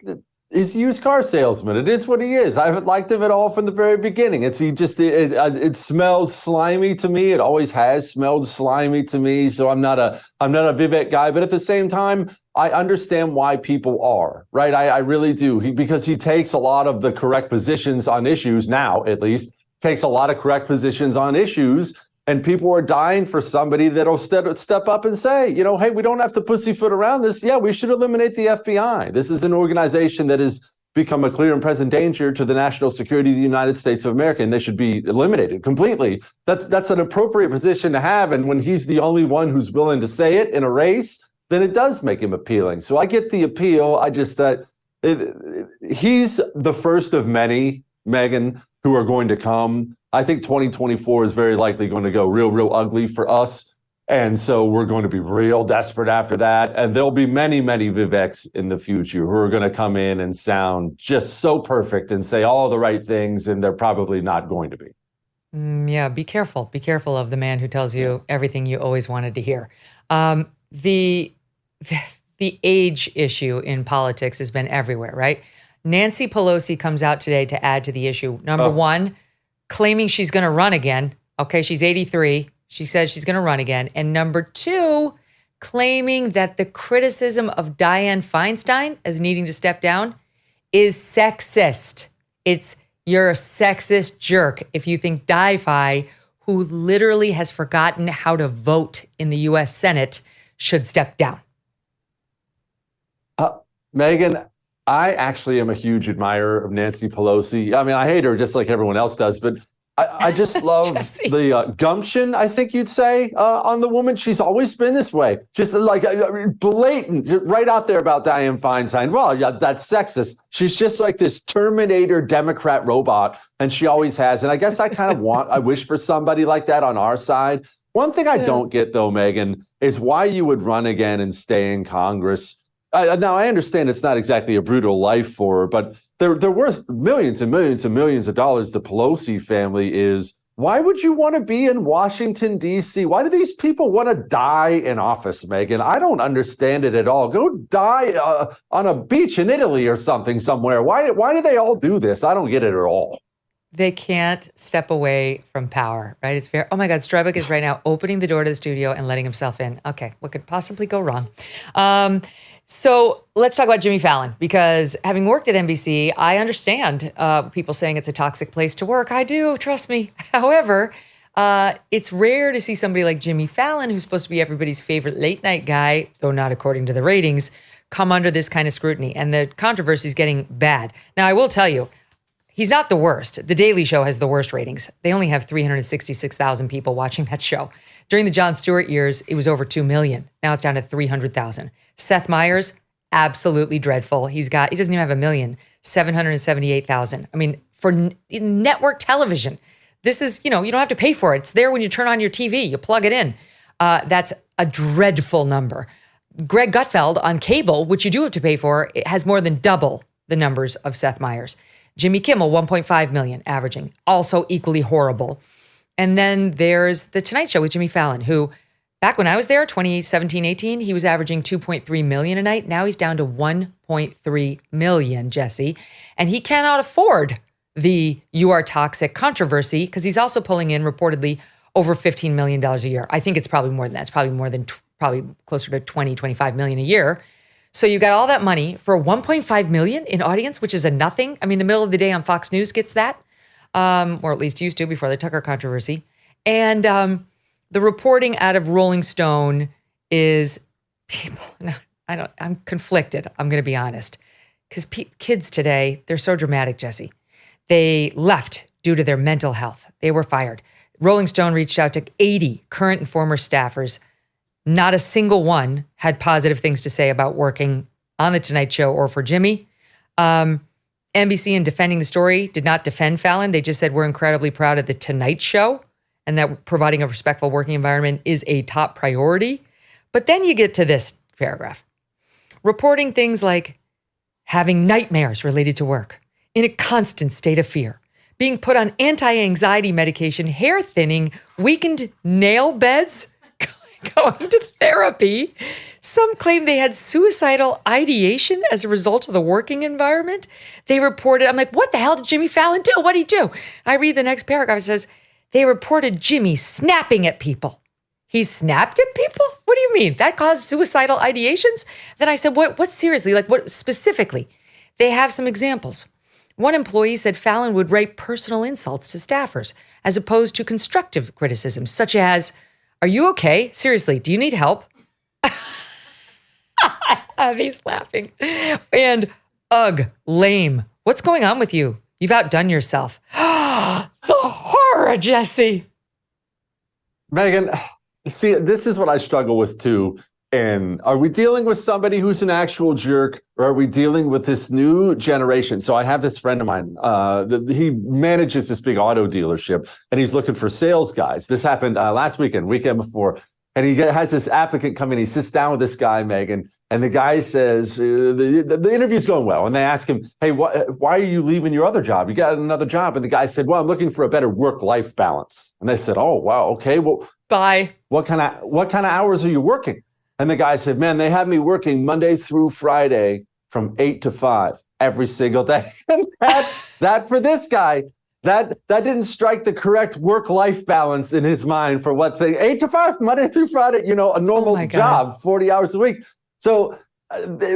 he's a used car salesman. It is what he is. I've liked him at all from the very beginning. It smells slimy to me. It always has smelled slimy to me. So I'm not a Vivek guy. But at the same time, I understand why people are, right? I really do. Because he takes a lot of the correct positions on issues now, at least, takes a lot of correct positions on issues. And people are dying for somebody that'll step up and say, you know, hey, we don't have to pussyfoot around this. Yeah, we should eliminate the FBI. This is an organization that has become a clear and present danger to the national security of the United States of America, and they should be eliminated completely. That's an appropriate position to have. And when he's the only one who's willing to say it in a race, then it does make him appealing. So I get the appeal. I just he's the first of many, Megyn, who are going to come. I think 2024 is very likely going to go real ugly for us. And so we're going to be real desperate after that. And there'll be many Viveks in the future who are going to come in and sound just so perfect and say all the right things, and they're probably not going to be. Yeah, be careful. Be careful of the man who tells you everything you always wanted to hear. The age issue in politics has been everywhere, right? Nancy Pelosi comes out today to add to the issue. Number one, claiming she's going to run again. Okay, she's 83. She says she's going to run again. And number two, claiming that the criticism of Dianne Feinstein as needing to step down is sexist. You're a sexist jerk if you think Di-Fi, who literally has forgotten how to vote in the U.S. Senate, should step down. Megyn, I actually am a huge admirer of Nancy Pelosi. I mean, I hate her just like everyone else does, but I just love the gumption, I think you'd say, on the woman. She's always been this way, just like blatant, right out there about Dianne Feinstein. Well, yeah, that's sexist. She's just like this Terminator Democrat robot, and she always has. And I guess I wish for somebody like that on our side. One thing I don't get, though, Megyn, is why you would run again and stay in Congress. Now, I understand it's not exactly a brutal life for her, but they're worth millions and millions and millions of dollars. The Pelosi family is. Why would you want to be in Washington, D.C.? Why do these people want to die in office, Megyn? I don't understand it at all. Go die on a beach in Italy or something somewhere. Why do they all do this? I don't get it at all. They can't step away from power, right? It's fair. Oh my God, Strebik is right now opening the door to the studio and letting himself in. Okay, what could possibly go wrong? So let's talk about Jimmy Fallon, because having worked at NBC, I understand people saying it's a toxic place to work. I do, trust me. However, it's rare to see somebody like Jimmy Fallon, who's supposed to be everybody's favorite late night guy, though not according to the ratings, come under this kind of scrutiny. And the controversy is getting bad. Now, I will tell you, he's not the worst. The Daily Show has the worst ratings. They only have 366,000 people watching that show. During the Jon Stewart years, it was over 2 million. Now it's down to 300,000. Seth Meyers, absolutely dreadful. He doesn't even have 1 million, 778,000. I mean, for network television, this is, you don't have to pay for it. It's there when you turn on your TV, you plug it in. That's a dreadful number. Greg Gutfeld on cable, which you do have to pay for, it has more than double the numbers of Seth Meyers. Jimmy Kimmel, 1.5 million averaging, also equally horrible. And then there's The Tonight Show with Jimmy Fallon, who back when I was there, 2017-18, he was averaging 2.3 million a night. Now he's down to 1.3 million, Jesse. And he cannot afford the "you are toxic" controversy, because he's also pulling in reportedly over $15 million a year. I think it's probably more than that. It's probably closer to 20, 25 million a year. So you got all that money for 1.5 million in audience, which is a nothing. I mean, the middle of the day on Fox News gets that, or at least used to before the Tucker controversy. And the reporting out of Rolling Stone is I'm conflicted. I'm going to be honest, because kids today, they're so dramatic, Jesse. They left due to their mental health. They were fired. Rolling Stone reached out to 80 current and former staffers. Not a single one had positive things to say about working on The Tonight Show or for Jimmy. NBC, in defending the story, did not defend Fallon. They just said, we're incredibly proud of The Tonight Show and that providing a respectful working environment is a top priority. But then you get to this paragraph. Reporting things like having nightmares related to work, in a constant state of fear, being put on anti-anxiety medication, hair thinning, weakened nail beds, going to therapy. Some claim they had suicidal ideation as a result of the working environment. They reported, I'm like, what the hell did Jimmy Fallon do? What did he do? I read the next paragraph. It says, they reported Jimmy snapping at people. He snapped at people? what do you mean? That caused suicidal ideations? Then I said, what seriously? Like, what specifically? They have some examples. One employee said Fallon would write personal insults to staffers as opposed to constructive criticism, such as, "Are you okay? Seriously, do you need help?" He's laughing. And, "Ugh, lame. What's going on with you? You've outdone yourself." The horror, Jesse. Megyn, see, this is what I struggle with too. And are we dealing with somebody who's an actual jerk, or are we dealing with this new generation? So I have this friend of mine, he manages this big auto dealership, and he's looking for sales guys. This happened last weekend before. And he has this applicant come in. He sits down with this guy, Megyn, and the guy says, the interview's going well. And they ask him, "Hey, why are you leaving your other job? You got another job?" And the guy said, "Well, I'm looking for a better work-life balance." And they said, "Oh, wow, okay. Well, bye. What kind of hours are you working?" And the guy said, "Man, they have me working Monday through Friday from 8 to 5 every single day." And that for this guy, that didn't strike the correct work-life balance in his mind for what thing. 8 to 5, Monday through Friday, a normal job, 40 hours a week. So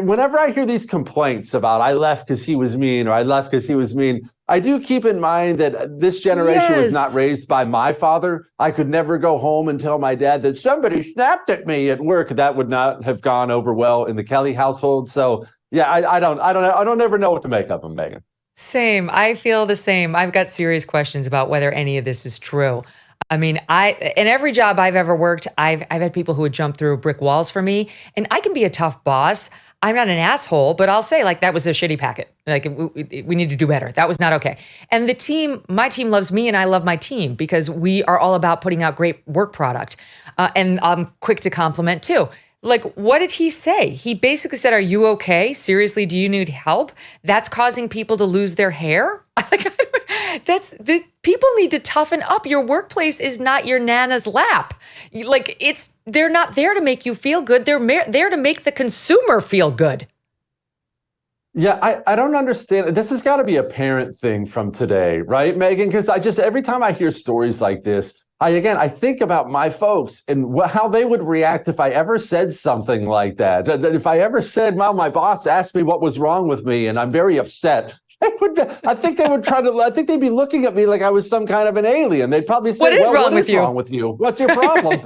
whenever I hear these complaints about I left because he was mean or I left because he was mean, I do keep in mind that this generation was not raised by my father. I could never go home and tell my dad that somebody snapped at me at work. That would not have gone over well in the Kelly household. So yeah, I don't ever know what to make of him, Megyn. Same. I feel the same. I've got serious questions about whether any of this is true. I mean, in every job I've ever worked, I've had people who would jump through brick walls for me, and I can be a tough boss. I'm not an asshole, but I'll say, like, that was a shitty packet. Like, we need to do better. That was not okay. And my team loves me, and I love my team because we are all about putting out great work product. And I'm quick to compliment too. Like, what did he say? He basically said, "Are you okay? Seriously, do you need help?" That's causing people to lose their hair. People need to toughen up. Your workplace is not your nana's lap. They're not there to make you feel good. They're there to make the consumer feel good. Yeah, I don't understand. This has got to be a parent thing from today, right, Megyn? Because every time I hear stories like this, I think about my folks and how they would react if I ever said something like that. If I ever said, "Well, my boss asked me what was wrong with me and I'm very upset," I think they'd be looking at me like I was some kind of an alien. They'd probably say, "What is wrong with you? What's your problem?"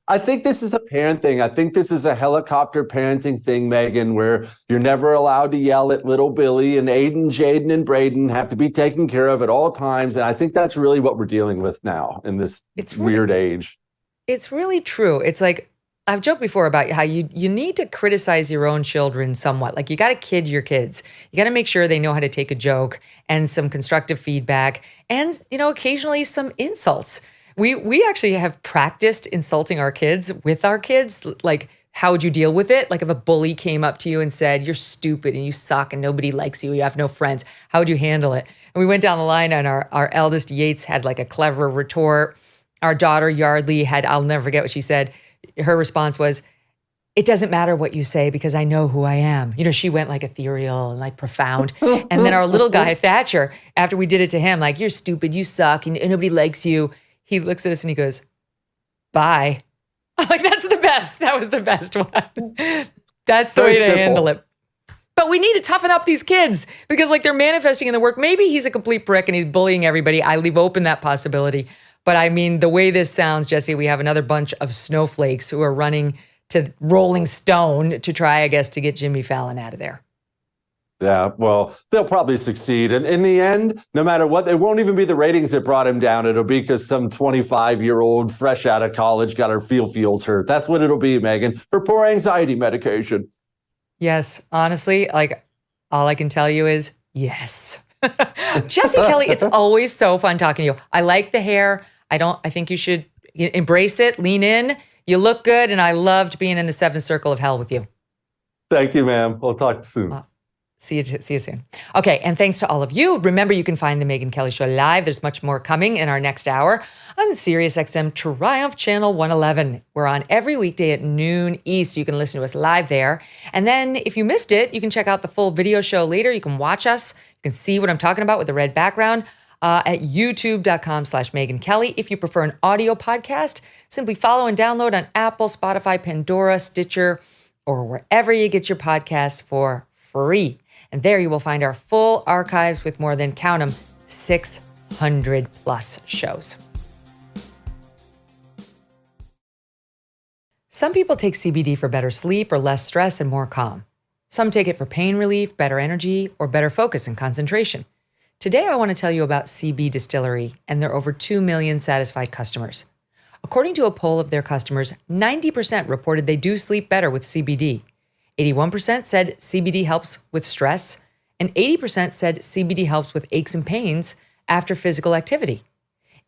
I think this is a parent thing. I think this is a helicopter parenting thing, Megyn, where you're never allowed to yell at little Billy, and Aiden, Jaden, and Braden have to be taken care of at all times. And I think that's really what we're dealing with now in this weird age. It's really true. It's like, I've joked before about how you need to criticize your own children somewhat. Like, you got to kid your kids. You got to make sure they know how to take a joke and some constructive feedback and, occasionally some insults. We actually have practiced insulting our kids with our kids. Like, how would you deal with it? Like, if a bully came up to you and said, "You're stupid and you suck and nobody likes you, you have no friends," how would you handle it? And we went down the line, and our eldest Yates had like a clever retort. Our daughter Yardley had, I'll never forget what she said. Her response was, "It doesn't matter what you say because I know who I am." She went like ethereal and like profound. And then our little guy, Thatcher, after we did it to him, like, "You're stupid, you suck, and nobody likes you," he looks at us and he goes, "Bye." I'm like, that's the best. That was the best one. That's the way to handle it. But we need to toughen up these kids because, like, they're manifesting in the work. Maybe he's a complete prick and he's bullying everybody. I leave open that possibility. But I mean, the way this sounds, Jesse, we have another bunch of snowflakes who are running to Rolling Stone to try, I guess, to get Jimmy Fallon out of there. Yeah, well, they'll probably succeed. And in the end, no matter what, it won't even be the ratings that brought him down. It'll be because some 25-year-old fresh out of college got her feels hurt. That's what it'll be, Megyn, for poor anxiety medication. Yes, honestly, like, all I can tell you is yes. Jesse Kelly, it's always so fun talking to you. I like the hair. I think you should embrace it, lean in. You look good, and I loved being in the seventh circle of hell with you. Thank you, ma'am. We'll talk soon. See you soon. Okay, and thanks to all of you. Remember, you can find The Megyn Kelly Show live. There's much more coming in our next hour on SiriusXM Triumph Channel 111. We're on every weekday at noon East. You can listen to us live there. And then if you missed it, you can check out the full video show later. You can watch us. You can see what I'm talking about with the red background at youtube.com/Megyn Kelly. If you prefer an audio podcast, Simply follow and download on Apple, Spotify, Pandora, Stitcher, or wherever you get your podcasts for free. And there you will find our full archives with more than, count them, 600 plus shows. Some people take CBD for better sleep or less stress and more calm. Some take it for pain relief, better energy, or better focus and concentration. Today, I want to tell you about CB Distillery and their over 2 million satisfied customers. According to a poll of their customers, 90% reported they do sleep better with CBD. 81% said CBD helps with stress, and 80% said CBD helps with aches and pains after physical activity.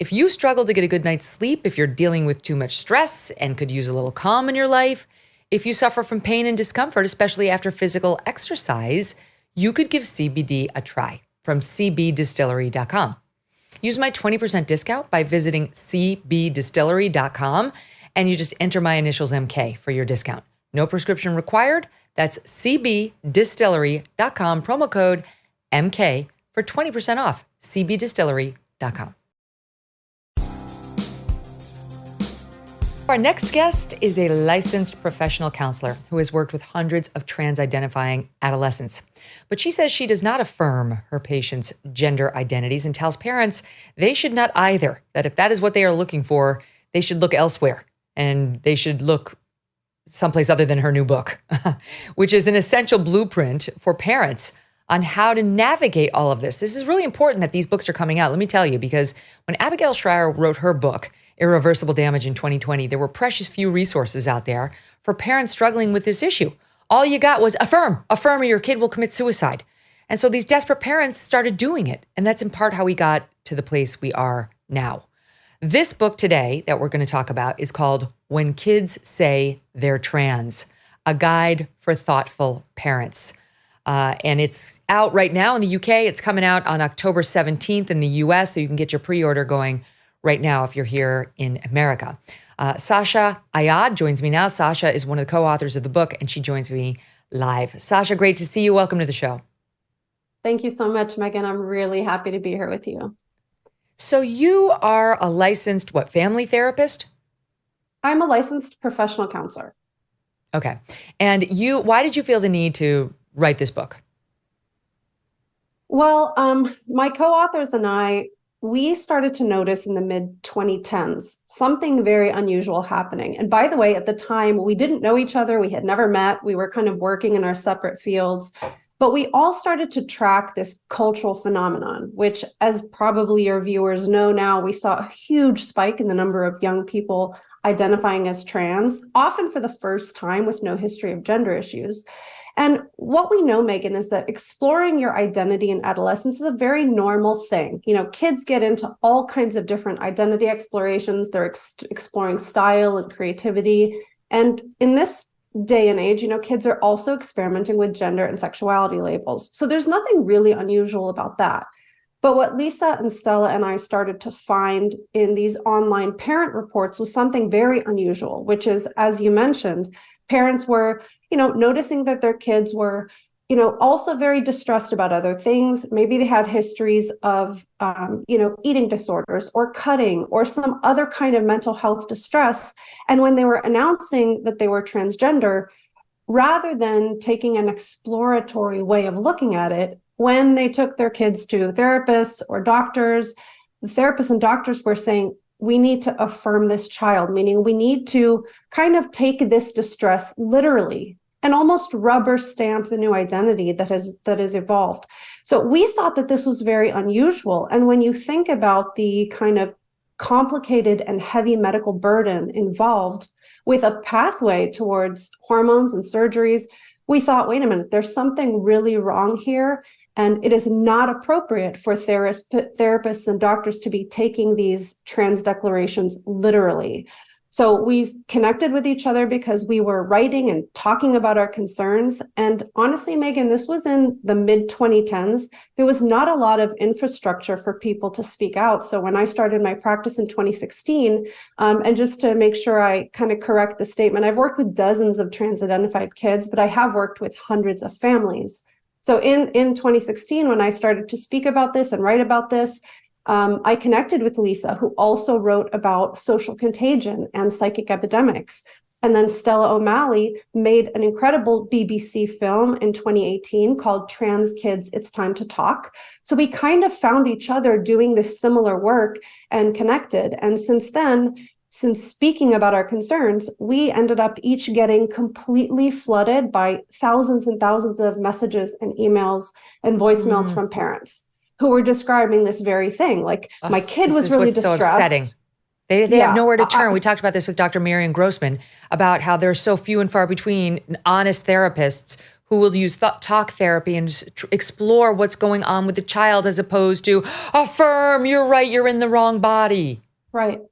If you struggle to get a good night's sleep, if you're dealing with too much stress and could use a little calm in your life, if you suffer from pain and discomfort, especially after physical exercise, you could give CBD a try from cbdistillery.com. Use my 20% discount by visiting cbdistillery.com, and you just enter my initials MK for your discount. No prescription required. That's cbdistillery.com, promo code MK for 20% off, cbdistillery.com. Our next guest is a licensed professional counselor who has worked with hundreds of trans-identifying adolescents. But she says she does not affirm her patients' gender identities and tells parents they should not either, that if that is what they are looking for, they should look elsewhere and they should look someplace other than her new book, which is an essential blueprint for parents on how to navigate all of this. This is really important that these books are coming out. Let me tell you, because when Abigail Shrier wrote her book, Irreversible Damage, in 2020, there were precious few resources out there for parents struggling with this issue. All you got was affirm or your kid will commit suicide. And so these desperate parents started doing it. And that's in part how we got to the place we are now. This book today that we're going to talk about is called When Kids Say They're Trans, a guide for thoughtful parents. And it's out right now in the UK. It's coming out on October 17th in the US, so you can get your pre-order going right now if you're here in America. Sasha Ayad joins me now. Sasha is one of the co-authors of the book, and she joins me live. Sasha, great to see you. Welcome to the show. Thank you so much, Megyn. I'm really happy to be here with you. So you are a licensed, family therapist? I'm a licensed professional counselor. Okay. And why did you feel the need to write this book? Well, my co-authors and we started to notice in the mid-2010s something very unusual happening. And by the way, at the time, we didn't know each other. We had never met. We were kind of working in our separate fields. But we all started to track this cultural phenomenon, which, as probably your viewers know now, we saw a huge spike in the number of young people identifying as trans, often for the first time with no history of gender issues. And what we know, Megyn, is that exploring your identity in adolescence is a very normal thing. You know, kids get into all kinds of different identity explorations. They're exploring style and creativity. And in this day and age, kids are also experimenting with gender and sexuality labels. So there's nothing really unusual about that. But what Lisa and Stella and I started to find in these online parent reports was something very unusual, which is, as you mentioned, parents were, noticing that their kids were, also very distressed about other things. Maybe they had histories of, eating disorders or cutting or some other kind of mental health distress. And when they were announcing that they were transgender, rather than taking an exploratory way of looking at it, when they took their kids to therapists or doctors, the therapists and doctors were saying, we need to affirm this child, meaning we need to kind of take this distress literally and almost rubber stamp the new identity that has evolved. So we thought that this was very unusual. And when you think about the kind of complicated and heavy medical burden involved with a pathway towards hormones and surgeries, we thought, wait a minute, there's something really wrong here. And it is not appropriate for therapists and doctors to be taking these trans declarations literally. So we connected with each other because we were writing and talking about our concerns. And honestly, Megyn, this was in the mid-2010s. There was not a lot of infrastructure for people to speak out. So when I started my practice in 2016, and just to make sure I kind of correct the statement, I've worked with dozens of trans-identified kids, but I have worked with hundreds of families. So in 2016, when I started to speak about this and write about this, I connected with Lisa, who also wrote about social contagion and psychic epidemics. And then Stella O'Malley made an incredible BBC film in 2018 called Trans Kids, It's Time to Talk. So we kind of found each other doing this similar work and connected. And since then, since speaking about our concerns, we ended up each getting completely flooded by thousands and thousands of messages and emails and voicemails from parents who were describing this very thing. Like, my kid was really distressed. So upsetting. They have nowhere to turn. We talked about this with Dr. Marian Grossman about how there's so few and far between honest therapists who will use talk therapy and explore what's going on with the child, as opposed to affirm, you're right, you're in the wrong body. Right.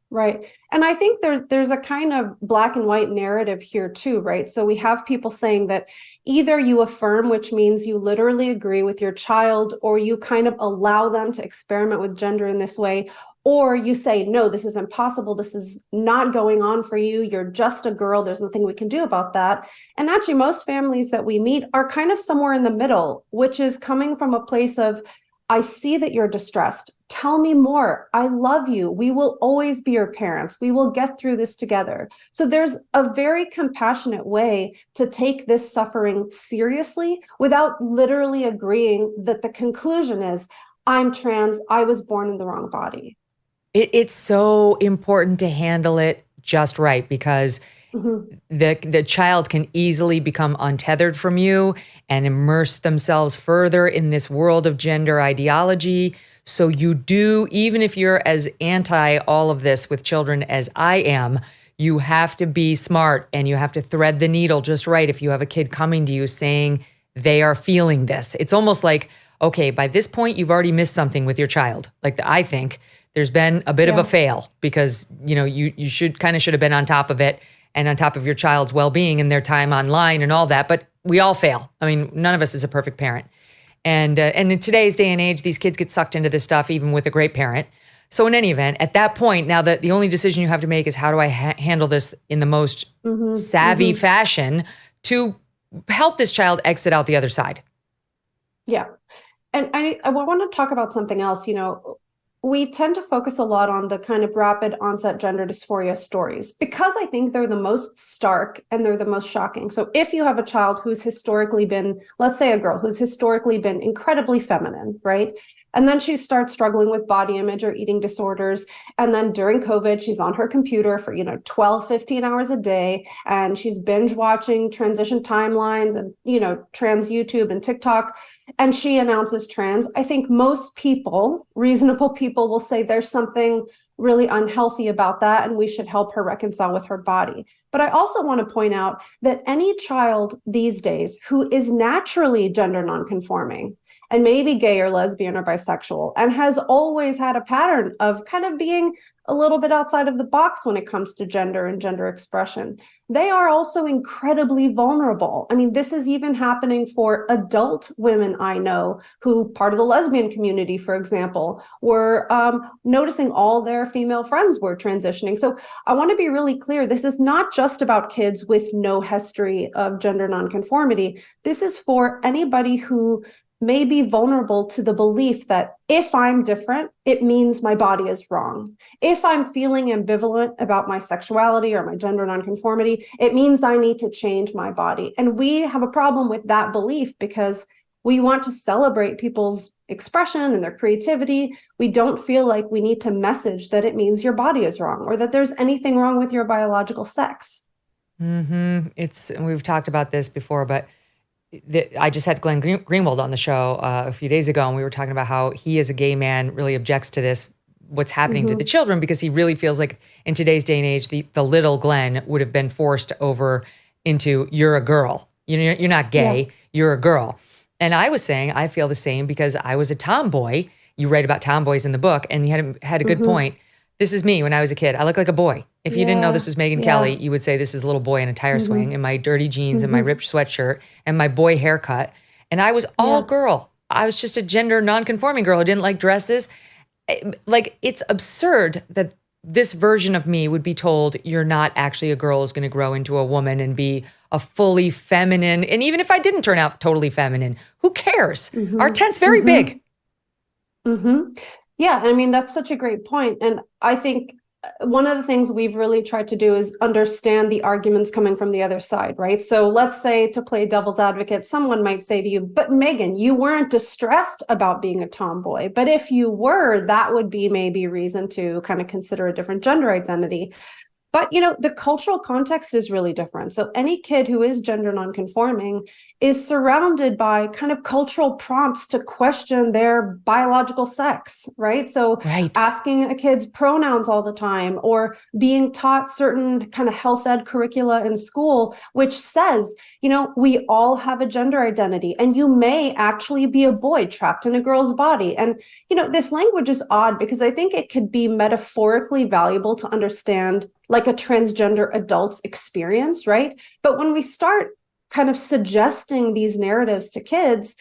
And I think there's a kind of black and white narrative here too, right? So we have people saying that either you affirm, which means you literally agree with your child, or you kind of allow them to experiment with gender in this way, or you say, no, this is impossible. This is not going on for you. You're just a girl. There's nothing we can do about that. And actually, most families that we meet are kind of somewhere in the middle, which is coming from a place of, I see that you're distressed. Tell me more. I love you. We will always be your parents. We will get through this together. So there's a very compassionate way to take this suffering seriously without literally agreeing that the conclusion is, I'm trans. I was born in the wrong body. It's so important to handle it just right, because the child can easily become untethered from you and immerse themselves further in this world of gender ideology. So you do, even if you're as anti all of this with children as I am, you have to be smart and you have to thread the needle just right if you have a kid coming to you saying they are feeling this. It's almost like, okay, by this point, you've already missed something with your child. Like, I think there's been a bit of a fail, because, you know, you should have been on top of it and on top of your child's well-being and their time online and all that. But we all fail. I mean, none of us is a perfect parent. And in today's day and age, these kids get sucked into this stuff, even with a great parent. So in any event, at that point, now that the only decision you have to make is, how do I handle this in the most savvy fashion to help this child exit out the other side? Yeah. And I want to talk about something else. You know, we tend to focus a lot on the kind of rapid onset gender dysphoria stories, because I think they're the most stark and they're the most shocking. So if you have a child who's historically been, let's say a girl who's historically been incredibly feminine, right? And then she starts struggling with body image or eating disorders. And then during COVID, she's on her computer for, 12, 15 hours a day. And she's binge watching transition timelines and, trans YouTube and TikTok. And she announces trans. I think most people, reasonable people, will say there's something really unhealthy about that, and we should help her reconcile with her body. But I also want to point out that any child these days who is naturally gender nonconforming, and maybe gay or lesbian or bisexual, and has always had a pattern of kind of being a little bit outside of the box when it comes to gender and gender expression, they are also incredibly vulnerable. I mean, this is even happening for adult women I know who, part of the lesbian community, for example, were noticing all their female friends were transitioning. So I want to be really clear. This is not just about kids with no history of gender nonconformity. This is for anybody who may be vulnerable to the belief that if I'm different, it means my body is wrong. If I'm feeling ambivalent about my sexuality or my gender nonconformity, it means I need to change my body. And we have a problem with that belief because we want to celebrate people's expression and their creativity. We don't feel like we need to message that it means your body is wrong or that there's anything wrong with your biological sex. We've talked about this before, but I just had Glenn Greenwald on the show a few days ago, and we were talking about how he, as a gay man, really objects to this, what's happening to the children, because he really feels like in today's day and age, the little Glenn would have been forced over into, you're a girl. You're not gay, you're a girl. And I was saying, I feel the same because I was a tomboy. You write about tomboys in the book, and you had a good point. This is me when I was a kid. I look like a boy. If you didn't know this was Megyn Kelly, you would say this is a little boy in a tire swing, and my dirty jeans and my ripped sweatshirt and my boy haircut. And I was all girl. I was just a gender nonconforming girl who didn't like dresses. Like, it's absurd that this version of me would be told you're not actually a girl who's going to grow into a woman and be a fully feminine. And even if I didn't turn out totally feminine, who cares? Our tent's very big. Yeah, I mean, that's such a great point. And I think one of the things we've really tried to do is understand the arguments coming from the other side, right? So let's say, to play devil's advocate, someone might say to you, but Megyn, you weren't distressed about being a tomboy. But if you were, that would be maybe reason to kind of consider a different gender identity. But, the cultural context is really different. So any kid who is gender nonconforming is surrounded by kind of cultural prompts to question their biological sex, right? So asking a kid's pronouns all the time, or being taught certain kind of health ed curricula in school, which says, we all have a gender identity and you may actually be a boy trapped in a girl's body. And, this language is odd because I think it could be metaphorically valuable to understand like a transgender adult's experience, right? But when we start kind of suggesting these narratives to kids,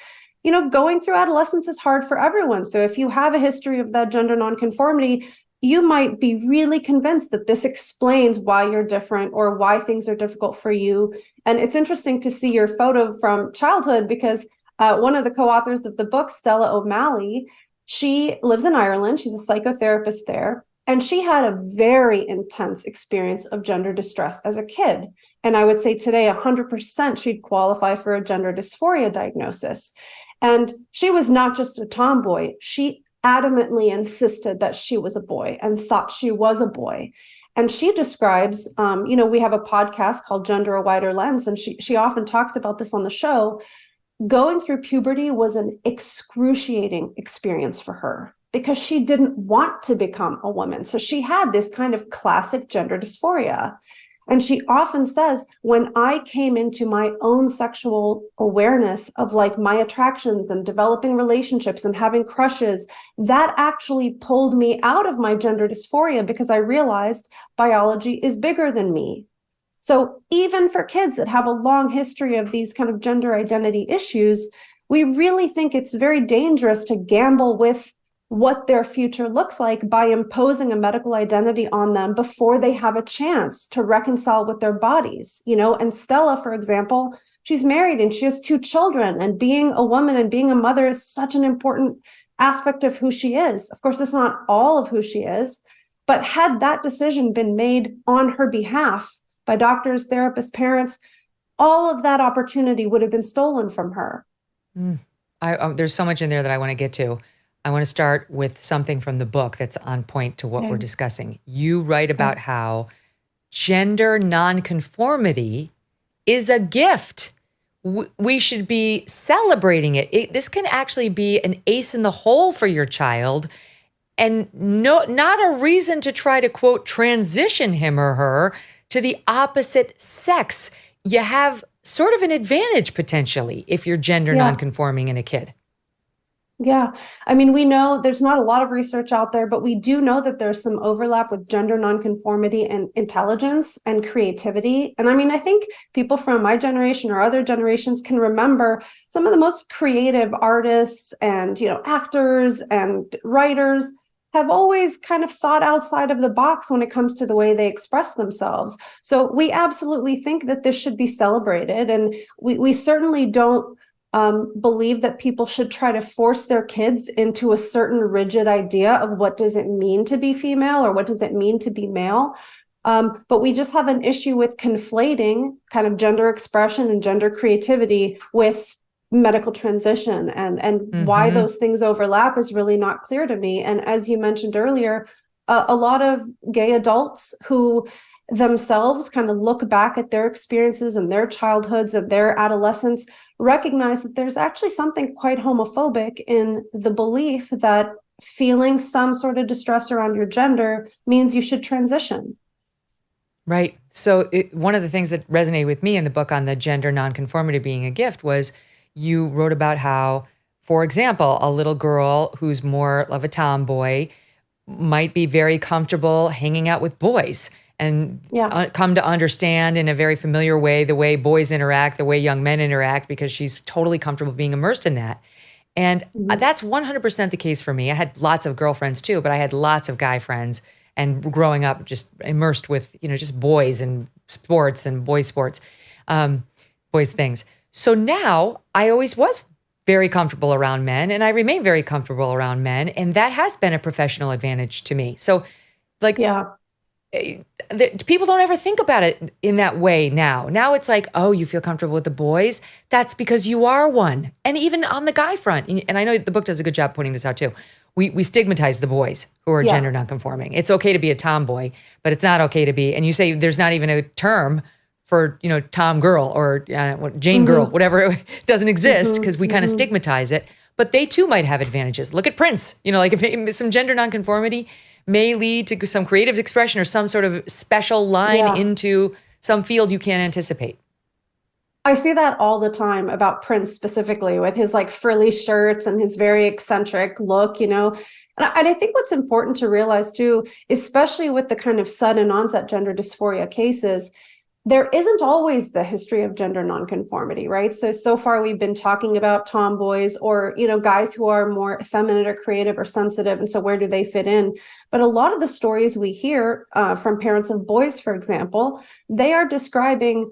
going through adolescence is hard for everyone. So if you have a history of that gender nonconformity, you might be really convinced that this explains why you're different or why things are difficult for you. And it's interesting to see your photo from childhood because one of the co-authors of the book, Stella O'Malley, she lives in Ireland. She's a psychotherapist there. And she had a very intense experience of gender distress as a kid. And I would say today, 100% she'd qualify for a gender dysphoria diagnosis. And she was not just a tomboy. She adamantly insisted that she was a boy and thought she was a boy. And she describes, we have a podcast called Gender A Wider Lens, and she often talks about this on the show. Going through puberty was an excruciating experience for her, because she didn't want to become a woman. So she had this kind of classic gender dysphoria. And she often says, when I came into my own sexual awareness of like my attractions and developing relationships and having crushes, that actually pulled me out of my gender dysphoria because I realized biology is bigger than me. So even for kids that have a long history of these kind of gender identity issues, we really think it's very dangerous to gamble with what their future looks like by imposing a medical identity on them before they have a chance to reconcile with their bodies. And Stella, for example, she's married and she has 2 children, and being a woman and being a mother is such an important aspect of who she is. Of course, it's not all of who she is, but had that decision been made on her behalf by doctors, therapists, parents, all of that opportunity would have been stolen from her. There's so much in there that I want to get to. I want to start with something from the book that's on point to what we're discussing. You write about how gender nonconformity is a gift. We should be celebrating it. This can actually be an ace in the hole for your child, and not a reason to try to, quote, transition him or her to the opposite sex. You have sort of an advantage potentially if you're gender nonconforming in a kid. Yeah. I mean, we know there's not a lot of research out there, but we do know that there's some overlap with gender nonconformity and intelligence and creativity. And I mean, I think people from my generation or other generations can remember some of the most creative artists and, actors and writers have always kind of thought outside of the box when it comes to the way they express themselves. So we absolutely think that this should be celebrated. And we certainly don't believe that people should try to force their kids into a certain rigid idea of what does it mean to be female or what does it mean to be male. But we just have an issue with conflating kind of gender expression and gender creativity with medical transition, and why those things overlap is really not clear to me. And as you mentioned earlier, a lot of gay adults who themselves kind of look back at their experiences and their childhoods and their adolescence recognize that there's actually something quite homophobic in the belief that feeling some sort of distress around your gender means you should transition. Right. So one of the things that resonated with me in the book on the gender nonconformity being a gift was you wrote about how, for example, a little girl who's more of a tomboy might be very comfortable hanging out with boys and come to understand in a very familiar way the way boys interact, the way young men interact, because she's totally comfortable being immersed in that. And that's 100% the case for me. I had lots of girlfriends too, but I had lots of guy friends, and growing up just immersed with, just boys and sports and boys sports, boys things. So now I always was very comfortable around men, and I remain very comfortable around men, and that has been a professional advantage to me. So, like, people don't ever think about it in that way now. Now it's like, oh, you feel comfortable with the boys? That's because you are one. And even on the guy front, and I know the book does a good job pointing this out too, we stigmatize the boys who are gender nonconforming. It's okay to be a tomboy, but it's not okay to be, and you say there's not even a term for, tom girl or Jane girl, whatever, it doesn't exist because we kind of stigmatize it. But they too might have advantages. Look at Prince. Like if some gender nonconformity may lead to some creative expression or some sort of special line into some field you can't anticipate. I see that all the time about Prince specifically with his like frilly shirts and his very eccentric look, And I think what's important to realize too, especially with the kind of sudden onset gender dysphoria cases, there isn't always the history of gender nonconformity, right? So far we've been talking about tomboys or, guys who are more effeminate or creative or sensitive. And so where do they fit in? But a lot of the stories we hear from parents of boys, for example, they are describing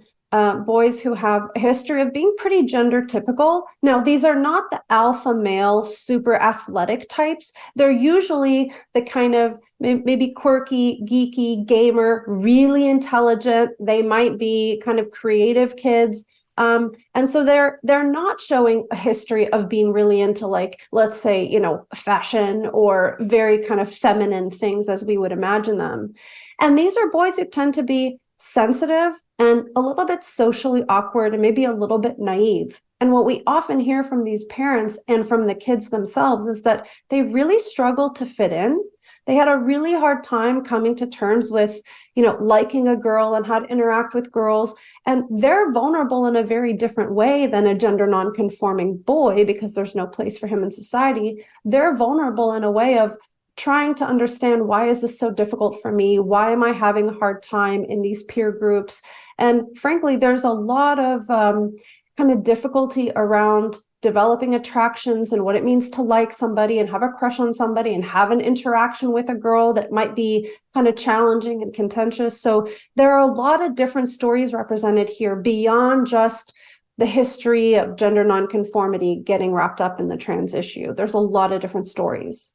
boys who have a history of being pretty gender typical. Now, these are not the alpha male, super athletic types. They're usually the kind of maybe quirky, geeky, gamer, really intelligent. They might be kind of creative kids. And so they're not showing a history of being really into, like, let's say, fashion or very kind of feminine things as we would imagine them. And these are boys who tend to be sensitive and a little bit socially awkward and maybe a little bit naive. And what we often hear from these parents and from the kids themselves is that they really struggle to fit in. They had a really hard time coming to terms with, liking a girl and how to interact with girls. And they're vulnerable in a very different way than a gender nonconforming boy because there's no place for him in society. They're vulnerable in a way of trying to understand, why is this so difficult for me? Why am I having a hard time in these peer groups? And frankly, there's a lot of kind of difficulty around developing attractions and what it means to like somebody and have a crush on somebody and have an interaction with a girl that might be kind of challenging and contentious. So there are a lot of different stories represented here beyond just the history of gender nonconformity getting wrapped up in the trans issue. There's a lot of different stories.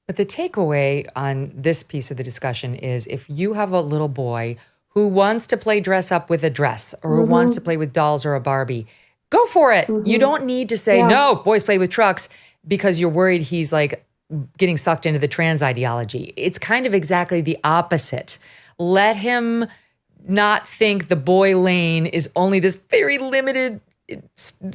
But the takeaway on this piece of the discussion is, if you have a little boy who wants to play dress up with a dress or who wants to play with dolls or a Barbie, go for it. You don't need to say, no, boys play with trucks, because you're worried he's like getting sucked into the trans ideology. It's kind of exactly the opposite. Let him not think the boy lane is only this very limited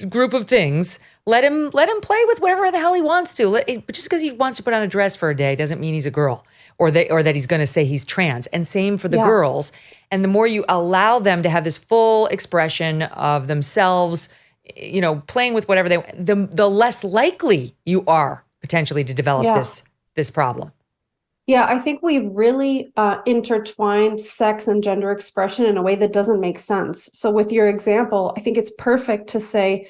group of things. Let him play with whatever the hell he wants to. Just because he wants to put on a dress for a day doesn't mean he's a girl or that he's going to say he's trans. And same for the girls. And the more you allow them to have this full expression of themselves, playing with whatever they want, the less likely you are potentially to develop this problem. Yeah, I think we've really intertwined sex and gender expression in a way that doesn't make sense. So with your example, I think it's perfect to say,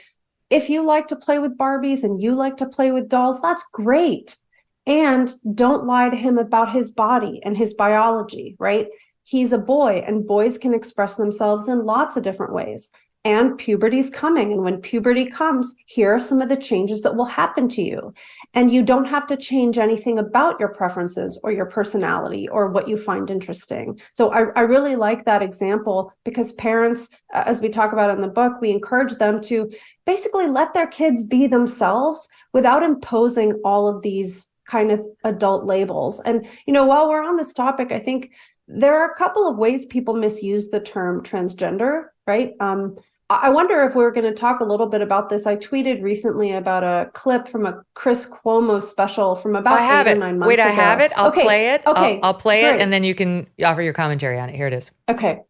if you like to play with Barbies and you like to play with dolls, that's great. And don't lie to him about his body and his biology, right? He's a boy, and boys can express themselves in lots of different ways. And puberty's coming. And when puberty comes, here are some of the changes that will happen to you. And you don't have to change anything about your preferences or your personality or what you find interesting. So I really like that example, because parents, as we talk about in the book, we encourage them to basically let their kids be themselves without imposing all of these kind of adult labels. And, while we're on this topic, I think there are a couple of ways people misuse the term transgender, right? I wonder if we're going to talk a little bit about this. I tweeted recently about a clip from a Chris Cuomo special from about 8 or 9 months ago. I have it. I'll play it. Okay. I'll play it, and then you can offer your commentary on it. Here it is. Okay.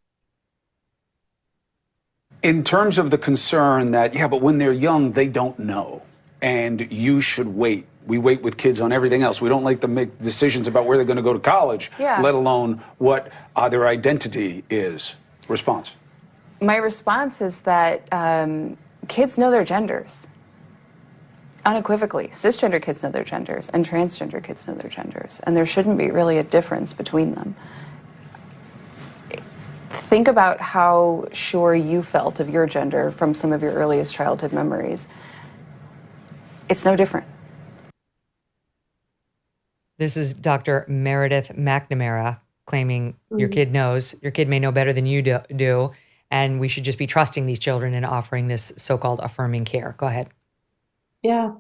In terms of the concern that, but when they're young, they don't know, and you should wait. We wait with kids on everything else. We don't like them make decisions about where they're going to go to college, let alone what their identity is. Response. My response is that kids know their genders. Unequivocally, cisgender kids know their genders and transgender kids know their genders, and there shouldn't be really a difference between them. Think about how sure you felt of your gender from some of your earliest childhood memories. It's no different. This is Dr. Meredith McNamara claiming your kid knows. Your kid may know better than you do, and we should just be trusting these children and offering this so-called affirming care. Go ahead. Yeah.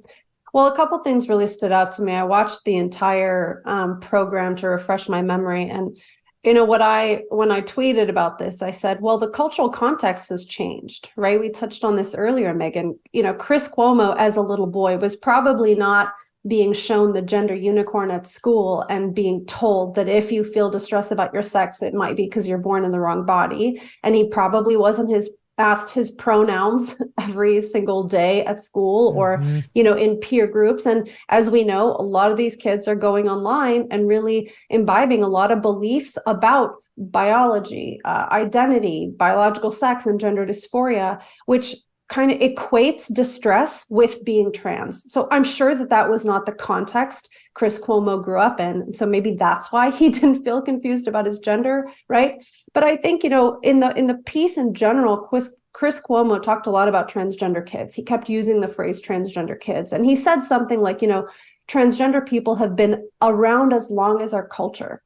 Well, a couple things really stood out to me. I watched the entire program to refresh my memory. And, you know, when I tweeted about this, I said, well, the cultural context has changed, right? We touched on this earlier, Megyn. You know, Chris Cuomo as a little boy was probably not being shown the gender unicorn at school and being told that if you feel distress about your sex, it might be because you're born in the wrong body. And he probably wasn't asked his pronouns every single day at school or, you know, in peer groups. And as we know, a lot of these kids are going online and really imbibing a lot of beliefs about biology, identity, biological sex, and gender dysphoria, which kind of equates distress with being trans. So I'm sure that was not the context Chris Cuomo grew up in. So maybe that's why he didn't feel confused about his gender, right? But I think, you know, in the piece in general, Chris Cuomo talked a lot about transgender kids. He kept using the phrase transgender kids. And he said something like, you know, transgender people have been around as long as our culture.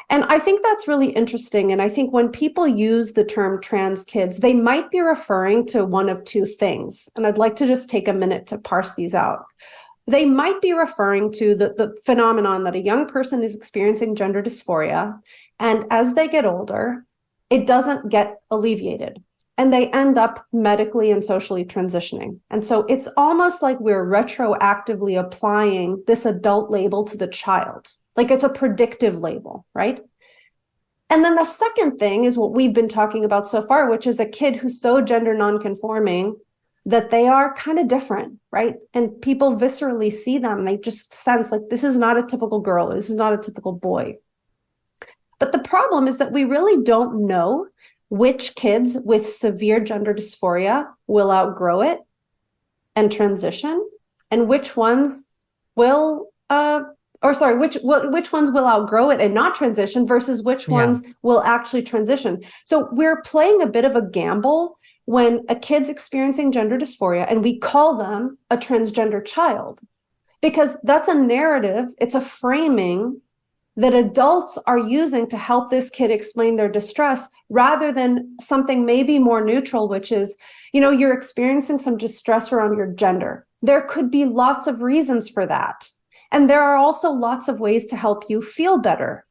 And I think that's really interesting. And I think when people use the term trans kids, they might be referring to one of two things. And I'd like to just take a minute to parse these out. They might be referring to the phenomenon that a young person is experiencing gender dysphoria. And as they get older, it doesn't get alleviated. And they end up medically and socially transitioning. And so it's almost like we're retroactively applying this adult label to the child. Like it's a predictive label, right? And then the second thing is what we've been talking about so far, which is a kid who's so gender nonconforming that they are kind of different, right? And people viscerally see them. They just sense like, this is not a typical girl. This is not a typical boy. But the problem is that we really don't know which kids with severe gender dysphoria will outgrow it and transition, and which ones will which ones will outgrow it and not transition versus which ones will actually transition. So we're playing a bit of a gamble when a kid's experiencing gender dysphoria and we call them a transgender child, because that's a narrative, it's a framing that adults are using to help this kid explain their distress rather than something maybe more neutral, which is, you know, you're experiencing some distress around your gender. There could be lots of reasons for that. And there are also lots of ways to help you feel better.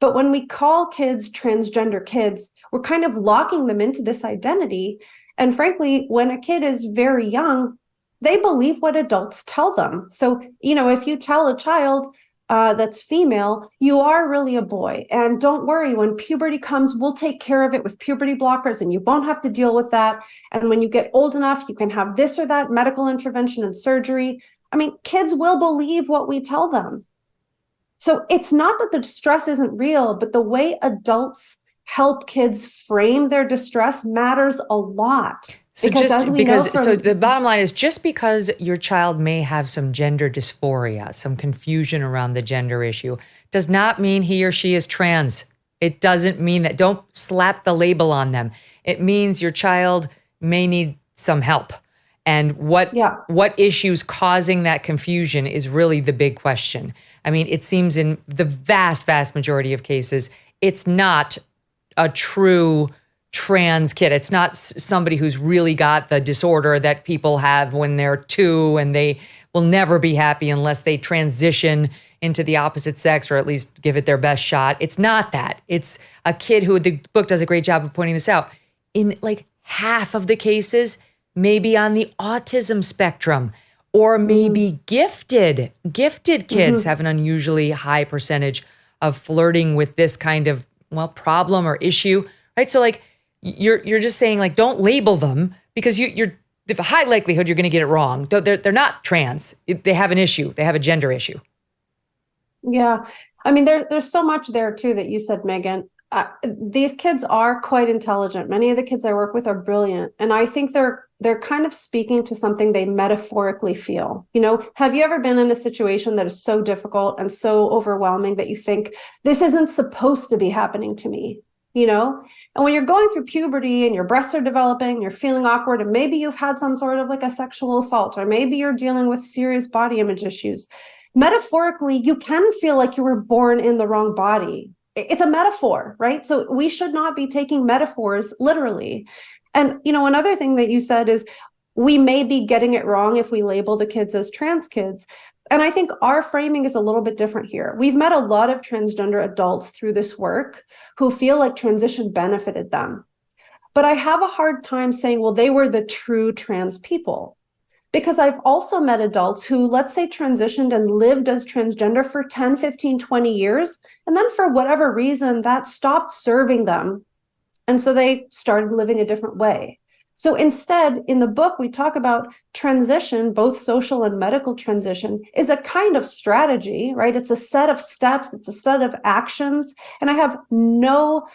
But when we call kids transgender kids, we're kind of locking them into this identity. And frankly, when a kid is very young, they believe what adults tell them. So, you know, if you tell a child that's female, you are really a boy. And don't worry, when puberty comes, we'll take care of it with puberty blockers and you won't have to deal with that. And when you get old enough, you can have this or that medical intervention and surgery. I mean, kids will believe what we tell them. So it's not that the distress isn't real, but the way adults help kids frame their distress matters a lot. So so the bottom line is, just because your child may have some gender dysphoria, some confusion around the gender issue, does not mean he or she is trans. It doesn't mean that. Don't slap the label on them. It means your child may need some help. And what issues causing that confusion is really the big question. I mean, it seems in the vast, vast majority of cases, it's not a true trans kid. It's not somebody who's really got the disorder that people have when they're 2 and they will never be happy unless they transition into the opposite sex or at least give it their best shot. It's not that. It's a kid who, the book does a great job of pointing this out, in like half of the cases, maybe on the autism spectrum, or maybe gifted. Gifted kids have an unusually high percentage of flirting with this kind of, well, problem or issue, right? So like, you're just saying like, don't label them, because you're a high likelihood you're going to get it wrong. They're not trans. They have an issue. They have a gender issue. Yeah. I mean, there's so much there too that you said, Megyn. These kids are quite intelligent. Many of the kids I work with are brilliant. And I think they're kind of speaking to something they metaphorically feel. You know, have you ever been in a situation that is so difficult and so overwhelming that you think, this isn't supposed to be happening to me? And when you're going through puberty and your breasts are developing, you're feeling awkward, and maybe you've had some sort of like a sexual assault, or maybe you're dealing with serious body image issues. Metaphorically, you can feel like you were born in the wrong body. It's a metaphor, right? So we should not be taking metaphors literally. And, another thing that you said is we may be getting it wrong if we label the kids as trans kids. And I think our framing is a little bit different here. We've met a lot of transgender adults through this work who feel like transition benefited them. But I have a hard time saying, well, they were the true trans people. Because I've also met adults who, let's say, transitioned and lived as transgender for 10, 15, 20 years. And then for whatever reason, that stopped serving them. And so they started living a different way. So instead, in the book, we talk about transition, both social and medical transition, is a kind of strategy, right? It's a set of steps, it's a set of actions. And I have no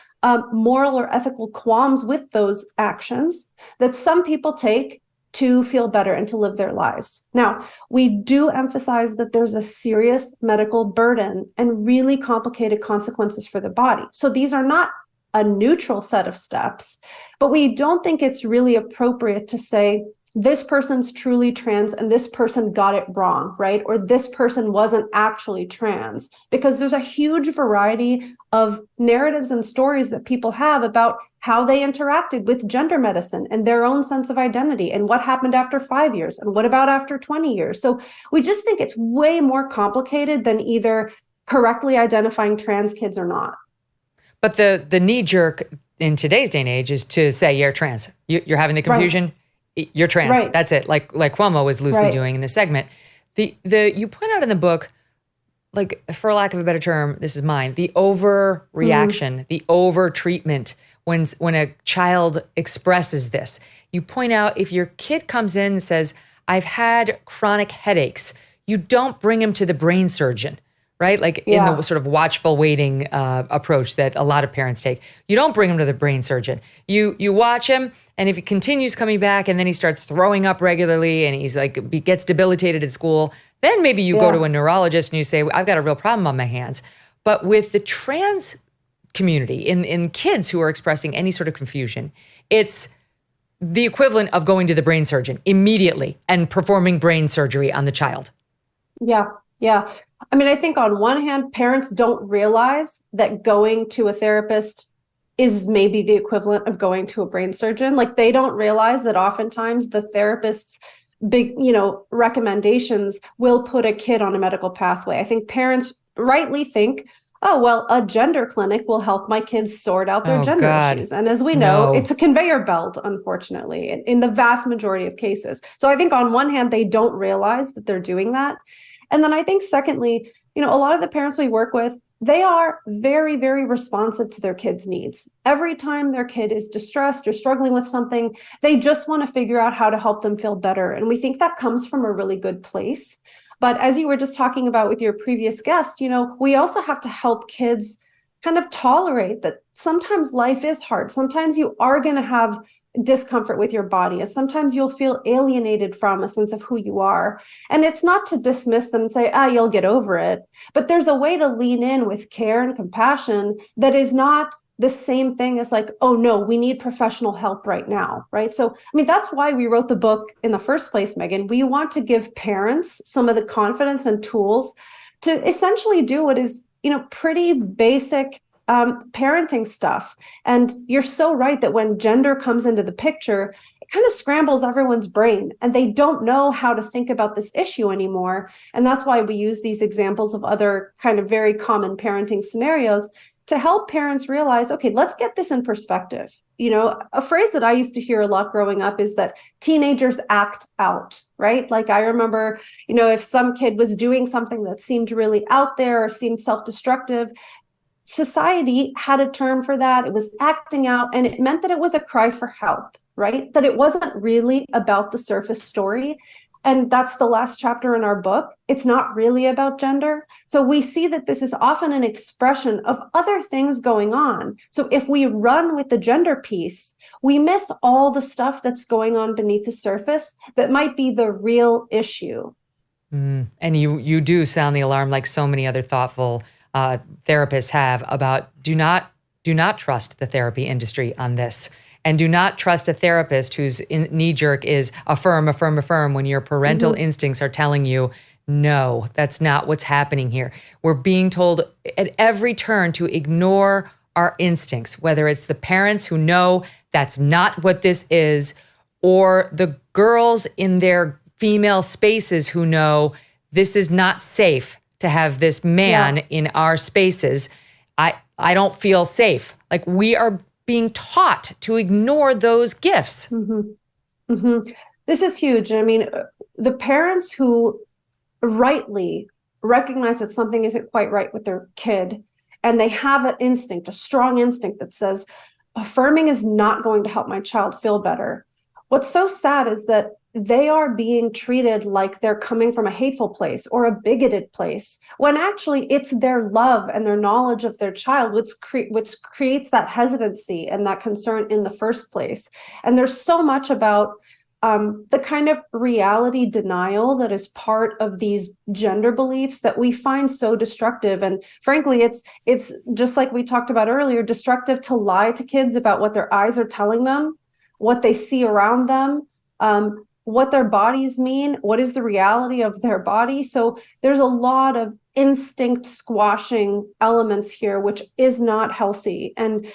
moral or ethical qualms with those actions that some people take to feel better and to live their lives. Now, we do emphasize that there's a serious medical burden and really complicated consequences for the body. So these are not a neutral set of steps, but we don't think it's really appropriate to say this person's truly trans and this person got it wrong, right? Or this person wasn't actually trans, because there's a huge variety of narratives and stories that people have about how they interacted with gender medicine and their own sense of identity, and what happened after 5 years, and what about after 20 years. So we just think it's way more complicated than either correctly identifying trans kids or not. But the knee jerk in today's day and age is to say you're trans. You're having the confusion. Right. You're trans. Right. That's it. Like Cuomo was loosely doing in the segment. You point out in the book, like, for lack of a better term, this is mine, the overreaction, the over treatment when a child expresses this. You point out if your kid comes in and says, I've had chronic headaches, you don't bring him to the brain surgeon. Right? Like in the sort of watchful waiting approach that a lot of parents take. You don't bring him to the brain surgeon. You watch him, and if he continues coming back and then he starts throwing up regularly and he's like gets debilitated at school, then maybe you go to a neurologist and you say, I've got a real problem on my hands. But with the trans community, in kids who are expressing any sort of confusion, it's the equivalent of going to the brain surgeon immediately and performing brain surgery on the child. Yeah. I mean, I think on one hand, parents don't realize that going to a therapist is maybe the equivalent of going to a brain surgeon. Like, they don't realize that oftentimes the therapist's big, recommendations will put a kid on a medical pathway. I think parents rightly think, oh, well, a gender clinic will help my kids sort out their gender issues. And as we know, it's a conveyor belt, unfortunately, in the vast majority of cases. So I think on one hand, they don't realize that they're doing that. And then I think secondly, a lot of the parents we work with, they are very, very responsive to their kids' needs. Every time their kid is distressed or struggling with something, they just want to figure out how to help them feel better. And we think that comes from a really good place. But as you were just talking about with your previous guest, we also have to help kids kind of tolerate that sometimes life is hard. Sometimes you are going to have discomfort with your body, and sometimes you'll feel alienated from a sense of who you are. And it's not to dismiss them and say, you'll get over it. But there's a way to lean in with care and compassion that is not the same thing as like, oh no, we need professional help right now, right? So, I mean, that's why we wrote the book in the first place, Megyn. We want to give parents some of the confidence and tools to essentially do what is, pretty basic parenting stuff. And you're so right that when gender comes into the picture, it kind of scrambles everyone's brain and they don't know how to think about this issue anymore. And that's why we use these examples of other kind of very common parenting scenarios to help parents realize, okay, let's get this in perspective. A phrase that I used to hear a lot growing up is that teenagers act out, right? Like I remember, if some kid was doing something that seemed really out there or seemed self-destructive, society had a term for that. It was acting out, and it meant that it was a cry for help, right? That it wasn't really about the surface story. And that's the last chapter in our book. It's not really about gender. So we see that this is often an expression of other things going on. So if we run with the gender piece, we miss all the stuff that's going on beneath the surface that might be the real issue. And you do sound the alarm like so many other thoughtful therapists have about do not do not trust the therapy industry on this. And do not trust a therapist whose knee-jerk is affirm, affirm, affirm when your parental instincts are telling you, no, that's not what's happening here. We're being told at every turn to ignore our instincts, whether it's the parents who know that's not what this is, or the girls in their female spaces who know this is not safe to have this man in our spaces. I don't feel safe. Like, we are being taught to ignore those gifts. This is huge. I mean, the parents who rightly recognize that something isn't quite right with their kid, and they have an instinct, a strong instinct that says, affirming is not going to help my child feel better. What's so sad is that they are being treated like they're coming from a hateful place or a bigoted place, when actually it's their love and their knowledge of their child which creates that hesitancy and that concern in the first place. And there's so much about the kind of reality denial that is part of these gender beliefs that we find so destructive. And frankly, it's just like we talked about earlier, destructive to lie to kids about what their eyes are telling them, what they see around them, what their bodies mean, what is the reality of their body. So there's a lot of instinct squashing elements here, which is not healthy. And,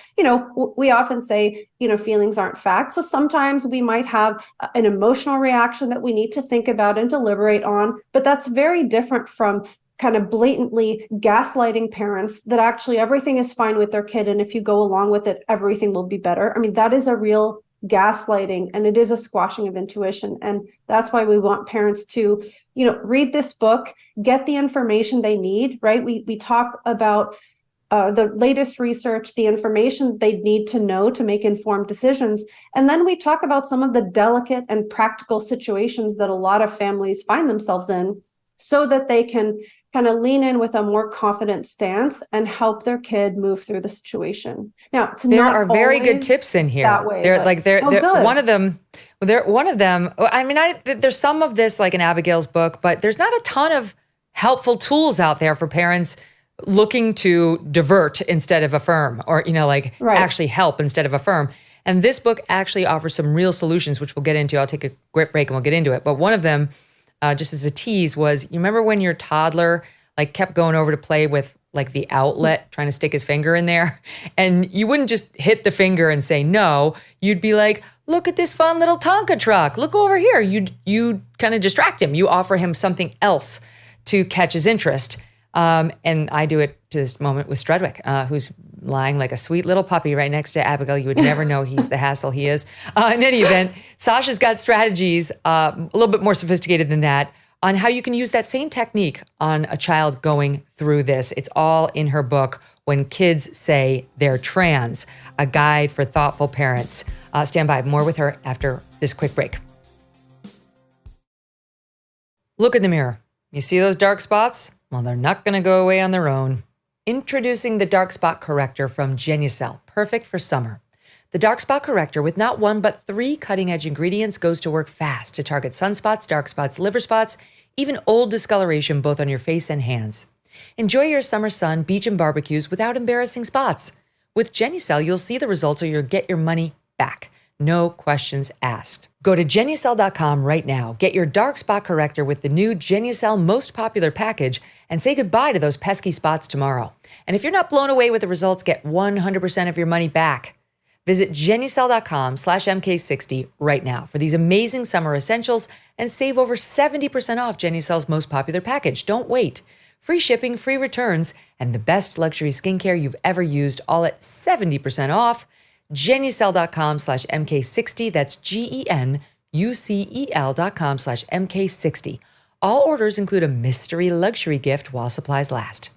we often say, feelings aren't facts. So sometimes we might have an emotional reaction that we need to think about and deliberate on, but that's very different from kind of blatantly gaslighting parents that actually everything is fine with their kid. And if you go along with it, everything will be better. I mean, that is a real gaslighting, and it is a squashing of intuition. And that's why we want parents to, read this book, get the information they need, right? We talk about the latest research, the information they need to know to make informed decisions. And then we talk about some of the delicate and practical situations that a lot of families find themselves in, so that they can kind of lean in with a more confident stance and help their kid move through the situation. Now, there are very good tips in here. That way, one of them. I mean, there's some of this like in Abigail's book, but there's not a ton of helpful tools out there for parents looking to divert instead of affirm, or actually help instead of affirm. And this book actually offers some real solutions, which we'll get into. I'll take a quick break and we'll get into it. But one of them, just as a tease, was, you remember when your toddler kept going over to play with the outlet, trying to stick his finger in there, and you wouldn't just hit the finger and say no. You'd be like, look at this fun little Tonka truck. Look over here. You kind of distract him. You offer him something else to catch his interest. And I do it to this moment with Strudwick, who's lying like a sweet little puppy right next to Abigail. You would never know he's the hassle he is. In any event, Sasha's got strategies a little bit more sophisticated than that on how you can use that same technique on a child going through this. It's all in her book, When Kids Say They're Trans, a guide for thoughtful parents. Stand by. More with her after this quick break. Look in the mirror. You see those dark spots? Well, they're not going to go away on their own. Introducing the Dark Spot Corrector from Genucel, perfect for summer. The Dark Spot Corrector, with not one but 3 cutting-edge ingredients, goes to work fast to target sunspots, dark spots, liver spots, even old discoloration both on your face and hands. Enjoy your summer sun, beach, and barbecues without embarrassing spots. With Genucel, you'll see the results or you'll get your money back. No questions asked. Go to Genucel.com right now. Get your dark spot corrector with the new Genucel Most Popular Package and say goodbye to those pesky spots tomorrow. And if you're not blown away with the results, get 100% of your money back. Visit Genucel.com/MK60 right now for these amazing summer essentials and save over 70% off Genucel's Most Popular Package. Don't wait. Free shipping, free returns, and the best luxury skincare you've ever used, all at 70% off. Genucel.com/MK60. That's GENUCEL.com/MK60. All orders include a mystery luxury gift while supplies last.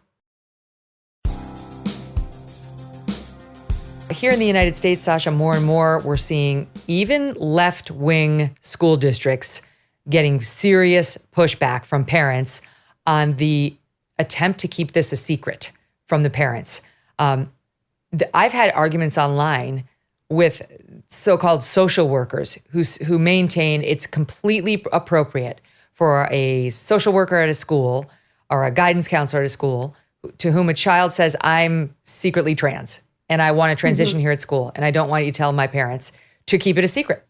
Here in the United States, Sasha, more and more we're seeing even left-wing school districts getting serious pushback from parents on the attempt to keep this a secret from the parents. I've had arguments online with so-called social workers who maintain it's completely appropriate for a social worker at a school or a guidance counselor at a school to whom a child says, I'm secretly trans, and I want to transition here at school, and I don't want you to tell my parents to keep it a secret.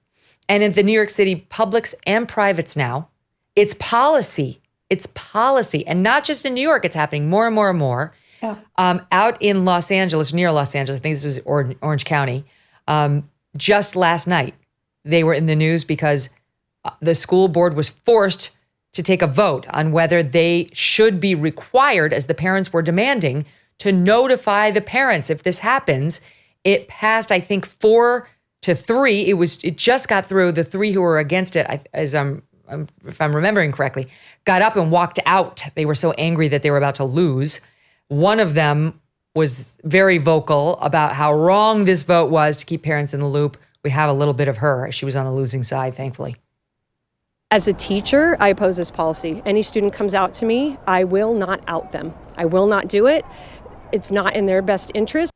And in the New York City publics and privates now, it's policy. It's policy. And not just in New York, it's happening more and more and more. Yeah. Out in Los Angeles, near Los Angeles, I think this was Orange County, just last night, they were in the news because the school board was forced to take a vote on whether they should be required, as the parents were demanding, to notify the parents if this happens. It passed, I think, 4-3. It just got through. The 3 who were against it, if I'm remembering correctly, got up and walked out. They were so angry that they were about to lose. One of them was very vocal about how wrong this vote was to keep parents in the loop. We have a little bit of her. She was on the losing side, thankfully. As a teacher, I oppose this policy. Any student comes out to me, I will not out them. I will not do it. It's not in their best interest.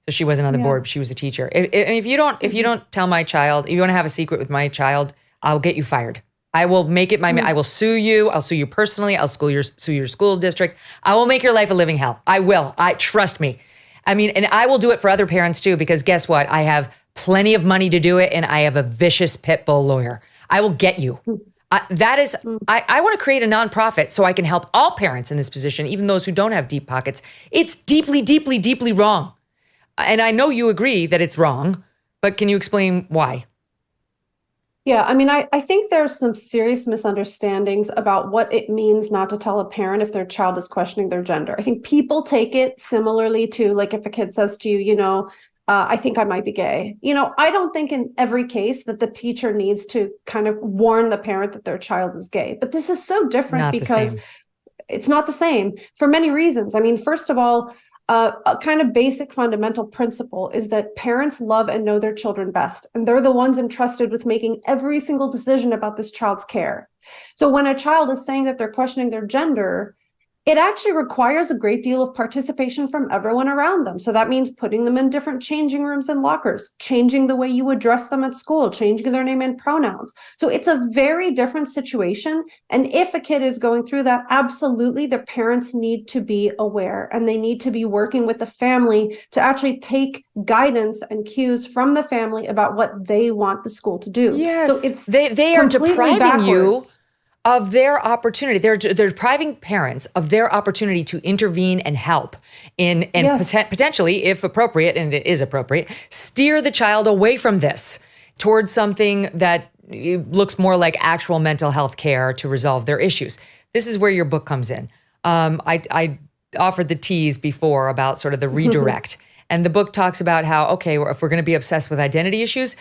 So she wasn't on the board. She was a teacher. If you don't tell my child, if you want to have a secret with my child, I'll get you fired. I will make it I will sue you. I'll sue you personally. I'll sue your school district. I will make your life a living hell. I will. Trust me. I mean, and I will do it for other parents too, because guess what? I have plenty of money to do it, and I have a vicious pit bull lawyer. I will get you. I want to create a nonprofit so I can help all parents in this position, even those who don't have deep pockets. It's deeply, deeply, deeply wrong. And I know you agree that it's wrong, but can you explain why? Yeah, I mean, I think there's some serious misunderstandings about what it means not to tell a parent if their child is questioning their gender. I think people take it similarly to, like, if a kid says to you, I think I might be gay. I don't think in every case that the teacher needs to kind of warn the parent that their child is gay. But this is so different because it's not the same for many reasons. I mean, first of all, a kind of basic fundamental principle is that parents love and know their children best, and they're the ones entrusted with making every single decision about this child's care. So when a child is saying that they're questioning their gender, it actually requires a great deal of participation from everyone around them. So that means putting them in different changing rooms and lockers, changing the way you address them at school, changing their name and pronouns. So it's a very different situation. And if a kid is going through that, absolutely, the parents need to be aware, and they need to be working with the family to actually take guidance and cues from the family about what they want the school to do. Yes, so it's they are depriving you of their opportunity. They're depriving parents of their opportunity to intervene and help potentially, if appropriate, and it is appropriate, steer the child away from this towards something that looks more like actual mental health care to resolve their issues. This is where your book comes in. I offered the tease before about sort of the redirect. And the book talks about how, okay, if we're going to be obsessed with identity issues,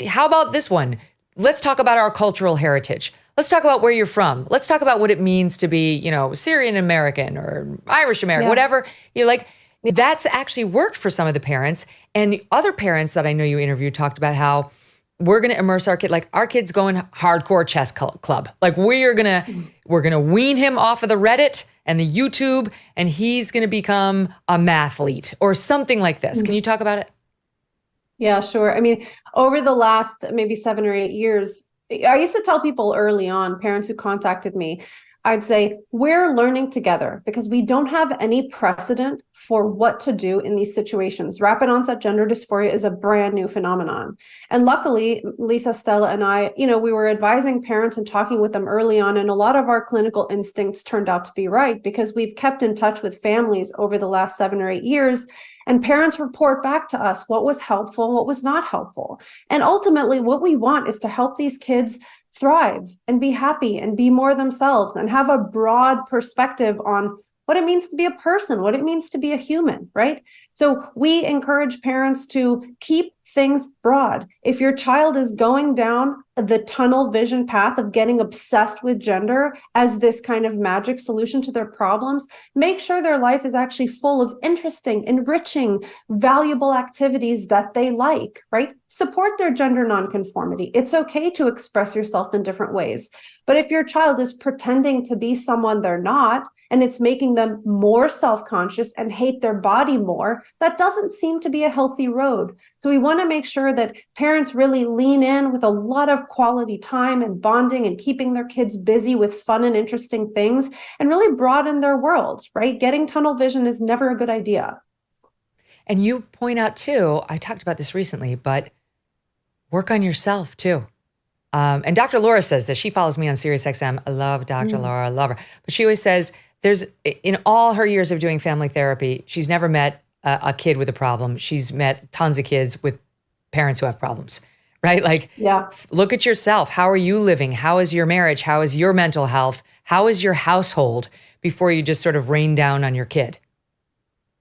how about this one? Let's talk about our cultural heritage. Let's talk about where you're from. Let's talk about what it means to be, Syrian American or Irish American, whatever. That's actually worked for some of the parents. And other parents that I know you interviewed talked about how we're going to immerse our kid, like our kid's going hardcore chess club. Like we're going to wean him off of the Reddit and the YouTube, and he's going to become a mathlete or something like this. Can you talk about it? Yeah, sure. I mean, over the last maybe 7 or 8 years, I used to tell people early on, parents who contacted me, I'd say, we're learning together because we don't have any precedent for what to do in these situations. Rapid onset gender dysphoria is a brand new phenomenon. And luckily, Lisa, Stella, and I, we were advising parents and talking with them early on. And a lot of our clinical instincts turned out to be right because we've kept in touch with families over the last 7 or 8 years. And parents report back to us what was helpful, what was not helpful. And ultimately, what we want is to help these kids thrive and be happy and be more themselves and have a broad perspective on what it means to be a person, what it means to be a human, right? So we encourage parents to keep things broad. If your child is going down the tunnel vision path of getting obsessed with gender as this kind of magic solution to their problems, make sure their life is actually full of interesting, enriching, valuable activities that they like, right? Support their gender nonconformity. It's okay to express yourself in different ways. But if your child is pretending to be someone they're not, and it's making them more self-conscious and hate their body more, that doesn't seem to be a healthy road. So we want to make sure that parents really lean in with a lot of quality time and bonding and keeping their kids busy with fun and interesting things and really broaden their world, right? Getting tunnel vision is never a good idea. And you point out too, I talked about this recently, but work on yourself too. And Dr. Laura says this. She follows me on SiriusXM. I love Dr. Laura. I love her. But she always says in all her years of doing family therapy, she's never met a kid with a problem. She's met tons of kids with parents who have problems, right? Like, look at yourself. How are you living? How is your marriage? How is your mental health? How is your household before you just sort of rain down on your kid?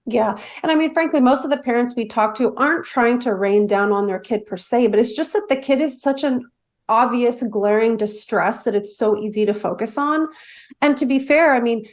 Yeah. And I mean, frankly, most of the parents we talk to aren't trying to rain down on their kid per se, but it's just that the kid is such an obvious, glaring distress that it's so easy to focus on. And to be fair, I mean,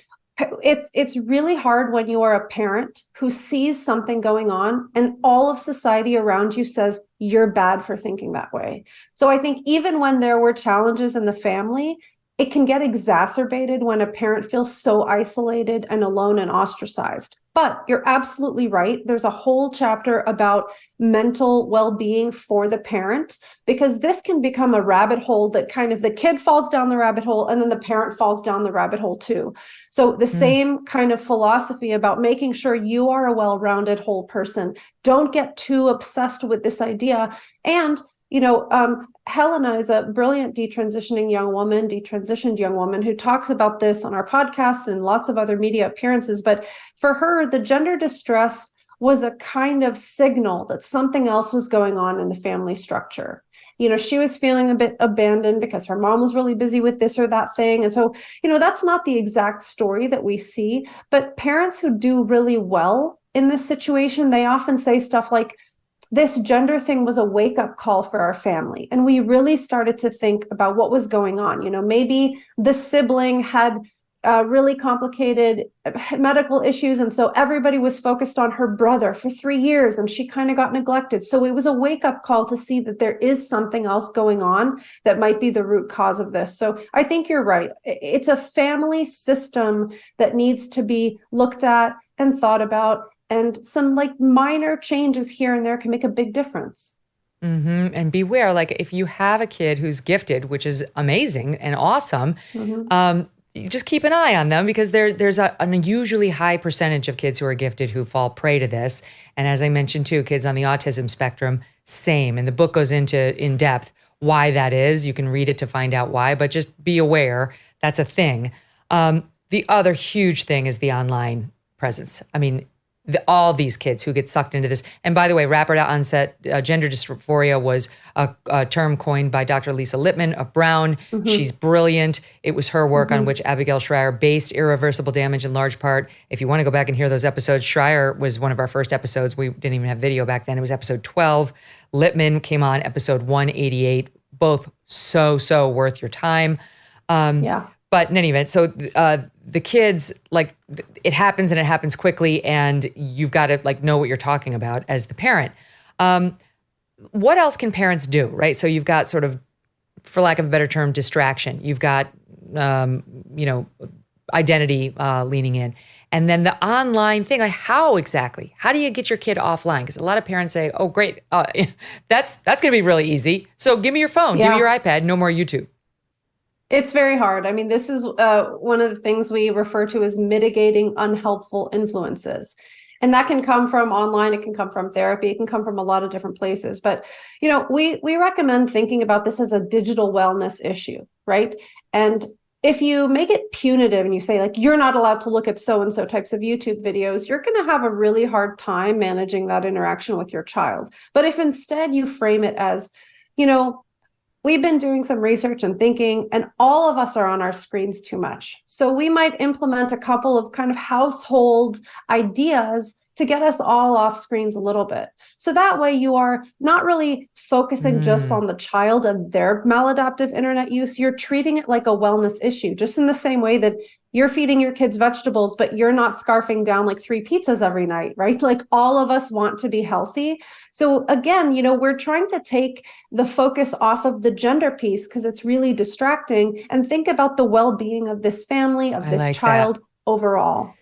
it's really hard when you are a parent who sees something going on and all of society around you says you're bad for thinking that way. So I think even when there were challenges in the family, it can get exacerbated when a parent feels so isolated and alone and ostracized. But you're absolutely right. There's a whole chapter about mental well-being for the parent, because this can become a rabbit hole that kind of the kid falls down the rabbit hole and then the parent falls down the rabbit hole too. So the same kind of philosophy about making sure you are a well-rounded whole person. Don't get too obsessed with this idea. And Helena is a brilliant detransitioned young woman who talks about this on our podcast and lots of other media appearances. But for her, the gender distress was a kind of signal that something else was going on in the family structure. She was feeling a bit abandoned because her mom was really busy with this or that thing. And so, that's not the exact story that we see. But parents who do really well in this situation, they often say stuff like, this gender thing was a wake-up call for our family. And we really started to think about what was going on. Maybe the sibling had really complicated medical issues. And so everybody was focused on her brother for 3 years and she kind of got neglected. So it was a wake-up call to see that there is something else going on that might be the root cause of this. So I think you're right. It's a family system that needs to be looked at and thought about. And some minor changes here and there can make a big difference. Mm-hmm. And beware, if you have a kid who's gifted, which is amazing and awesome, you just keep an eye on them, because there's an unusually high percentage of kids who are gifted who fall prey to this. And as I mentioned too, kids on the autism spectrum, same. And the book goes into in depth why that is. You can read it to find out why, but just be aware that's a thing. The other huge thing is the online presence. I mean, all these kids who get sucked into this. And by the way, rapid onset gender dysphoria was a term coined by Dr. Lisa Lippman of Brown. Mm-hmm. She's brilliant. It was her work on which Abigail Schreier based Irreversible Damage in large part. If you want to go back and hear those episodes, Schreier was one of our first episodes. We didn't even have video back then. It was episode 12. Lippman came on episode 188. Both so worth your time. But in any event, so the kids, it happens and it happens quickly, and you've got to know what you're talking about as the parent. What else can parents do, right? So you've got sort of, for lack of a better term, distraction. You've got, identity leaning in. And then the online thing, how exactly? How do you get your kid offline? Because a lot of parents say, oh, great, that's going to be really easy. So give me your phone, give me your iPad, no more YouTube. It's very hard. I mean, this is one of the things we refer to as mitigating unhelpful influences. And that can come from online, it can come from therapy, it can come from a lot of different places. But, we recommend thinking about this as a digital wellness issue, right? And if you make it punitive and you say, you're not allowed to look at so-and-so types of YouTube videos, you're going to have a really hard time managing that interaction with your child. But if instead you frame it as, we've been doing some research and thinking, and all of us are on our screens too much. So we might implement a couple of kind of household ideas to get us all off screens a little bit. So that way you are not really focusing just on the child and their maladaptive internet use. You're treating it like a wellness issue, just in the same way that you're feeding your kids vegetables, but you're not scarfing down 3 pizzas every night, right? All of us want to be healthy. So again, we're trying to take the focus off of the gender piece because it's really distracting, and think about the well-being of this family, of this child overall.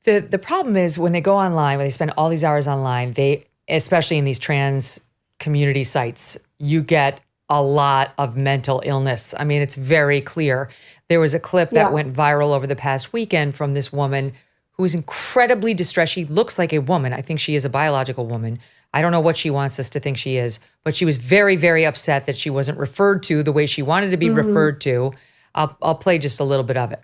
The problem is when they go online, when they spend all these hours online, they, especially in these trans community sites, you get a lot of mental illness. I mean, it's very clear. There was a clip that went viral over the past weekend from this woman who is incredibly distressed. She looks like a woman. I think she is a biological woman. I don't know what she wants us to think she is, but she was very, very upset that she wasn't referred to the way she wanted to be referred to. I'll play just a little bit of it.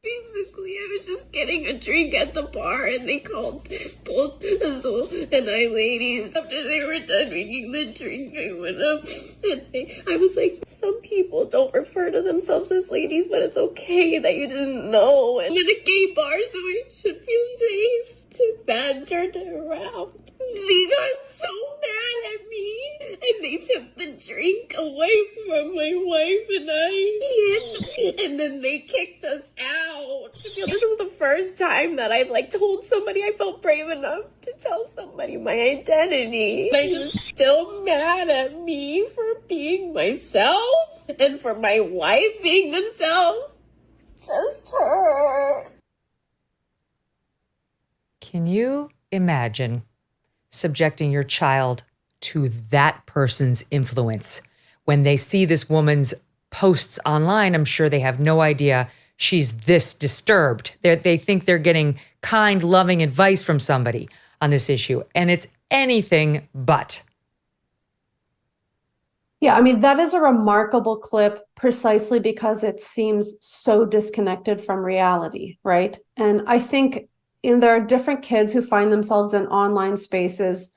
Basically, I was just getting a drink at the bar, and they called both Azul and I ladies. After they were done making the drink, I went up, and I was like, some people don't refer to themselves as ladies, but it's okay that you didn't know. And in a gay bar, so I should feel safe. Too bad turned it around. They got so mad at me, and they took the drink away from my wife and I, and then they kicked us out. This was the first time that I've told somebody I felt brave enough to tell somebody my identity. They're still mad at me for being myself, and for my wife being themselves. Just her. Can you imagine subjecting your child to that person's influence? When they see this woman's posts online, I'm sure they have no idea she's this disturbed. They think they're getting kind, loving advice from somebody on this issue, and it's anything but. Yeah, I mean, that is a remarkable clip precisely because it seems so disconnected from reality, right? And I think there are different kids who find themselves in online spaces,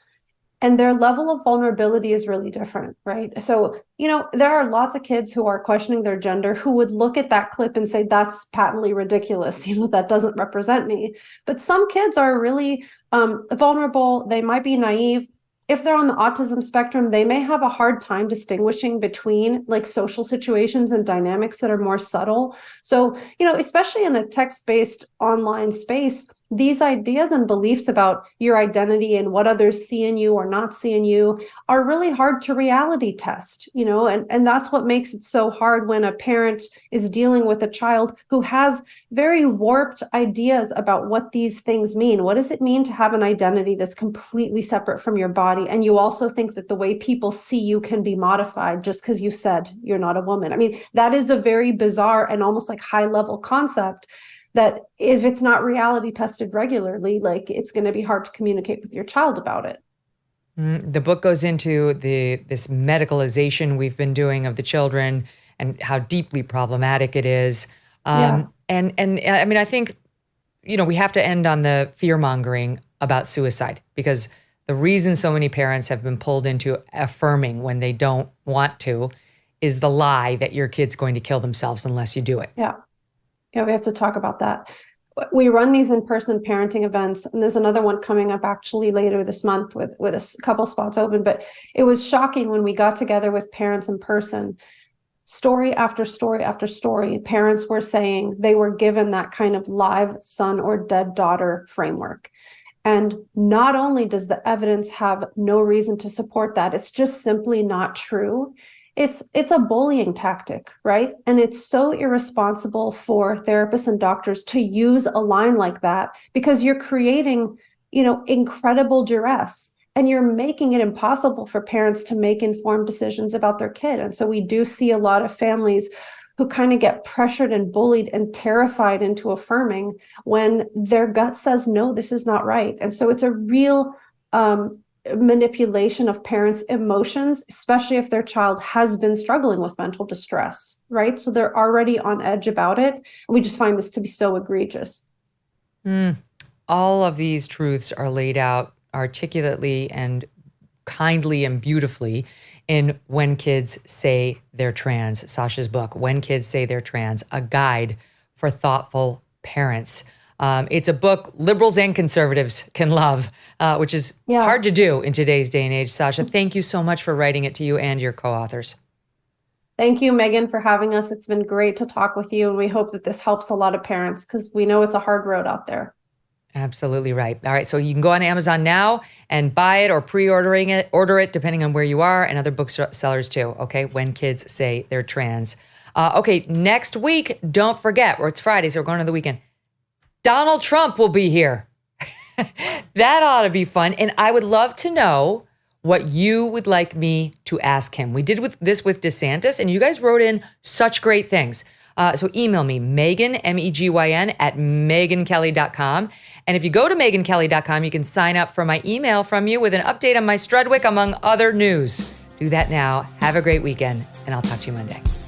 and their level of vulnerability is really different, right? So, there are lots of kids who are questioning their gender who would look at that clip and say, that's patently ridiculous. That doesn't represent me. But some kids are really vulnerable. They might be naive. If they're on the autism spectrum, they may have a hard time distinguishing between social situations and dynamics that are more subtle. So, especially in a text-based online space, these ideas and beliefs about your identity and what others see in you or not see in you are really hard to reality test, and that's what makes it so hard when a parent is dealing with a child who has very warped ideas about what these things mean. What does it mean to have an identity that's completely separate from your body? And you also think that the way people see you can be modified just because you said you're not a woman. I mean, that is a very bizarre and almost high level concept that if it's not reality tested regularly, it's going to be hard to communicate with your child about it. The book goes into this medicalization we've been doing of the children and how deeply problematic it is. And I mean, I think, we have to end on the fear-mongering about suicide, because the reason so many parents have been pulled into affirming when they don't want to is the lie that your kid's going to kill themselves unless you do it. Yeah, we have to talk about that. We run these in-person parenting events, and there's another one coming up actually later this month with a couple spots open. But it was shocking when we got together with parents in person. Story after story after story, parents were saying they were given that kind of live son or dead daughter framework. And not only does the evidence have no reason to support that, it's just simply not true. It's a bullying tactic, right? And it's so irresponsible for therapists and doctors to use a line like that, because you're creating, incredible duress, and you're making it impossible for parents to make informed decisions about their kid. And so we do see a lot of families who kind of get pressured and bullied and terrified into affirming when their gut says, no, this is not right. And so it's a real manipulation of parents' emotions, especially if their child has been struggling with mental distress, right? So they're already on edge about it. And we just find this to be so egregious. All of these truths are laid out articulately and kindly and beautifully in When Kids Say They're Trans, Sasha's book, When Kids Say They're Trans, a guide for thoughtful parents. It's a book liberals and conservatives can love, which is hard to do in today's day and age. Sasha, thank you so much for writing it, to you and your co-authors. Thank you, Megyn, for having us. It's been great to talk with you, and we hope that this helps a lot of parents because we know it's a hard road out there. Absolutely right. All right, so you can go on Amazon now and buy it or order it, depending on where you are, and other booksellers too, okay? When Kids Say They're Trans. Okay, next week, don't forget, it's Friday, so we're going to the weekend. Donald Trump will be here. That ought to be fun. And I would love to know what you would like me to ask him. We did this with DeSantis, and you guys wrote in such great things. So email me, Megyn, M-E-G-Y-N, at megynkelly.com. And if you go to megynkelly.com, you can sign up for my email from you with an update on my Strudwick, among other news. Do that now. Have a great weekend, and I'll talk to you Monday.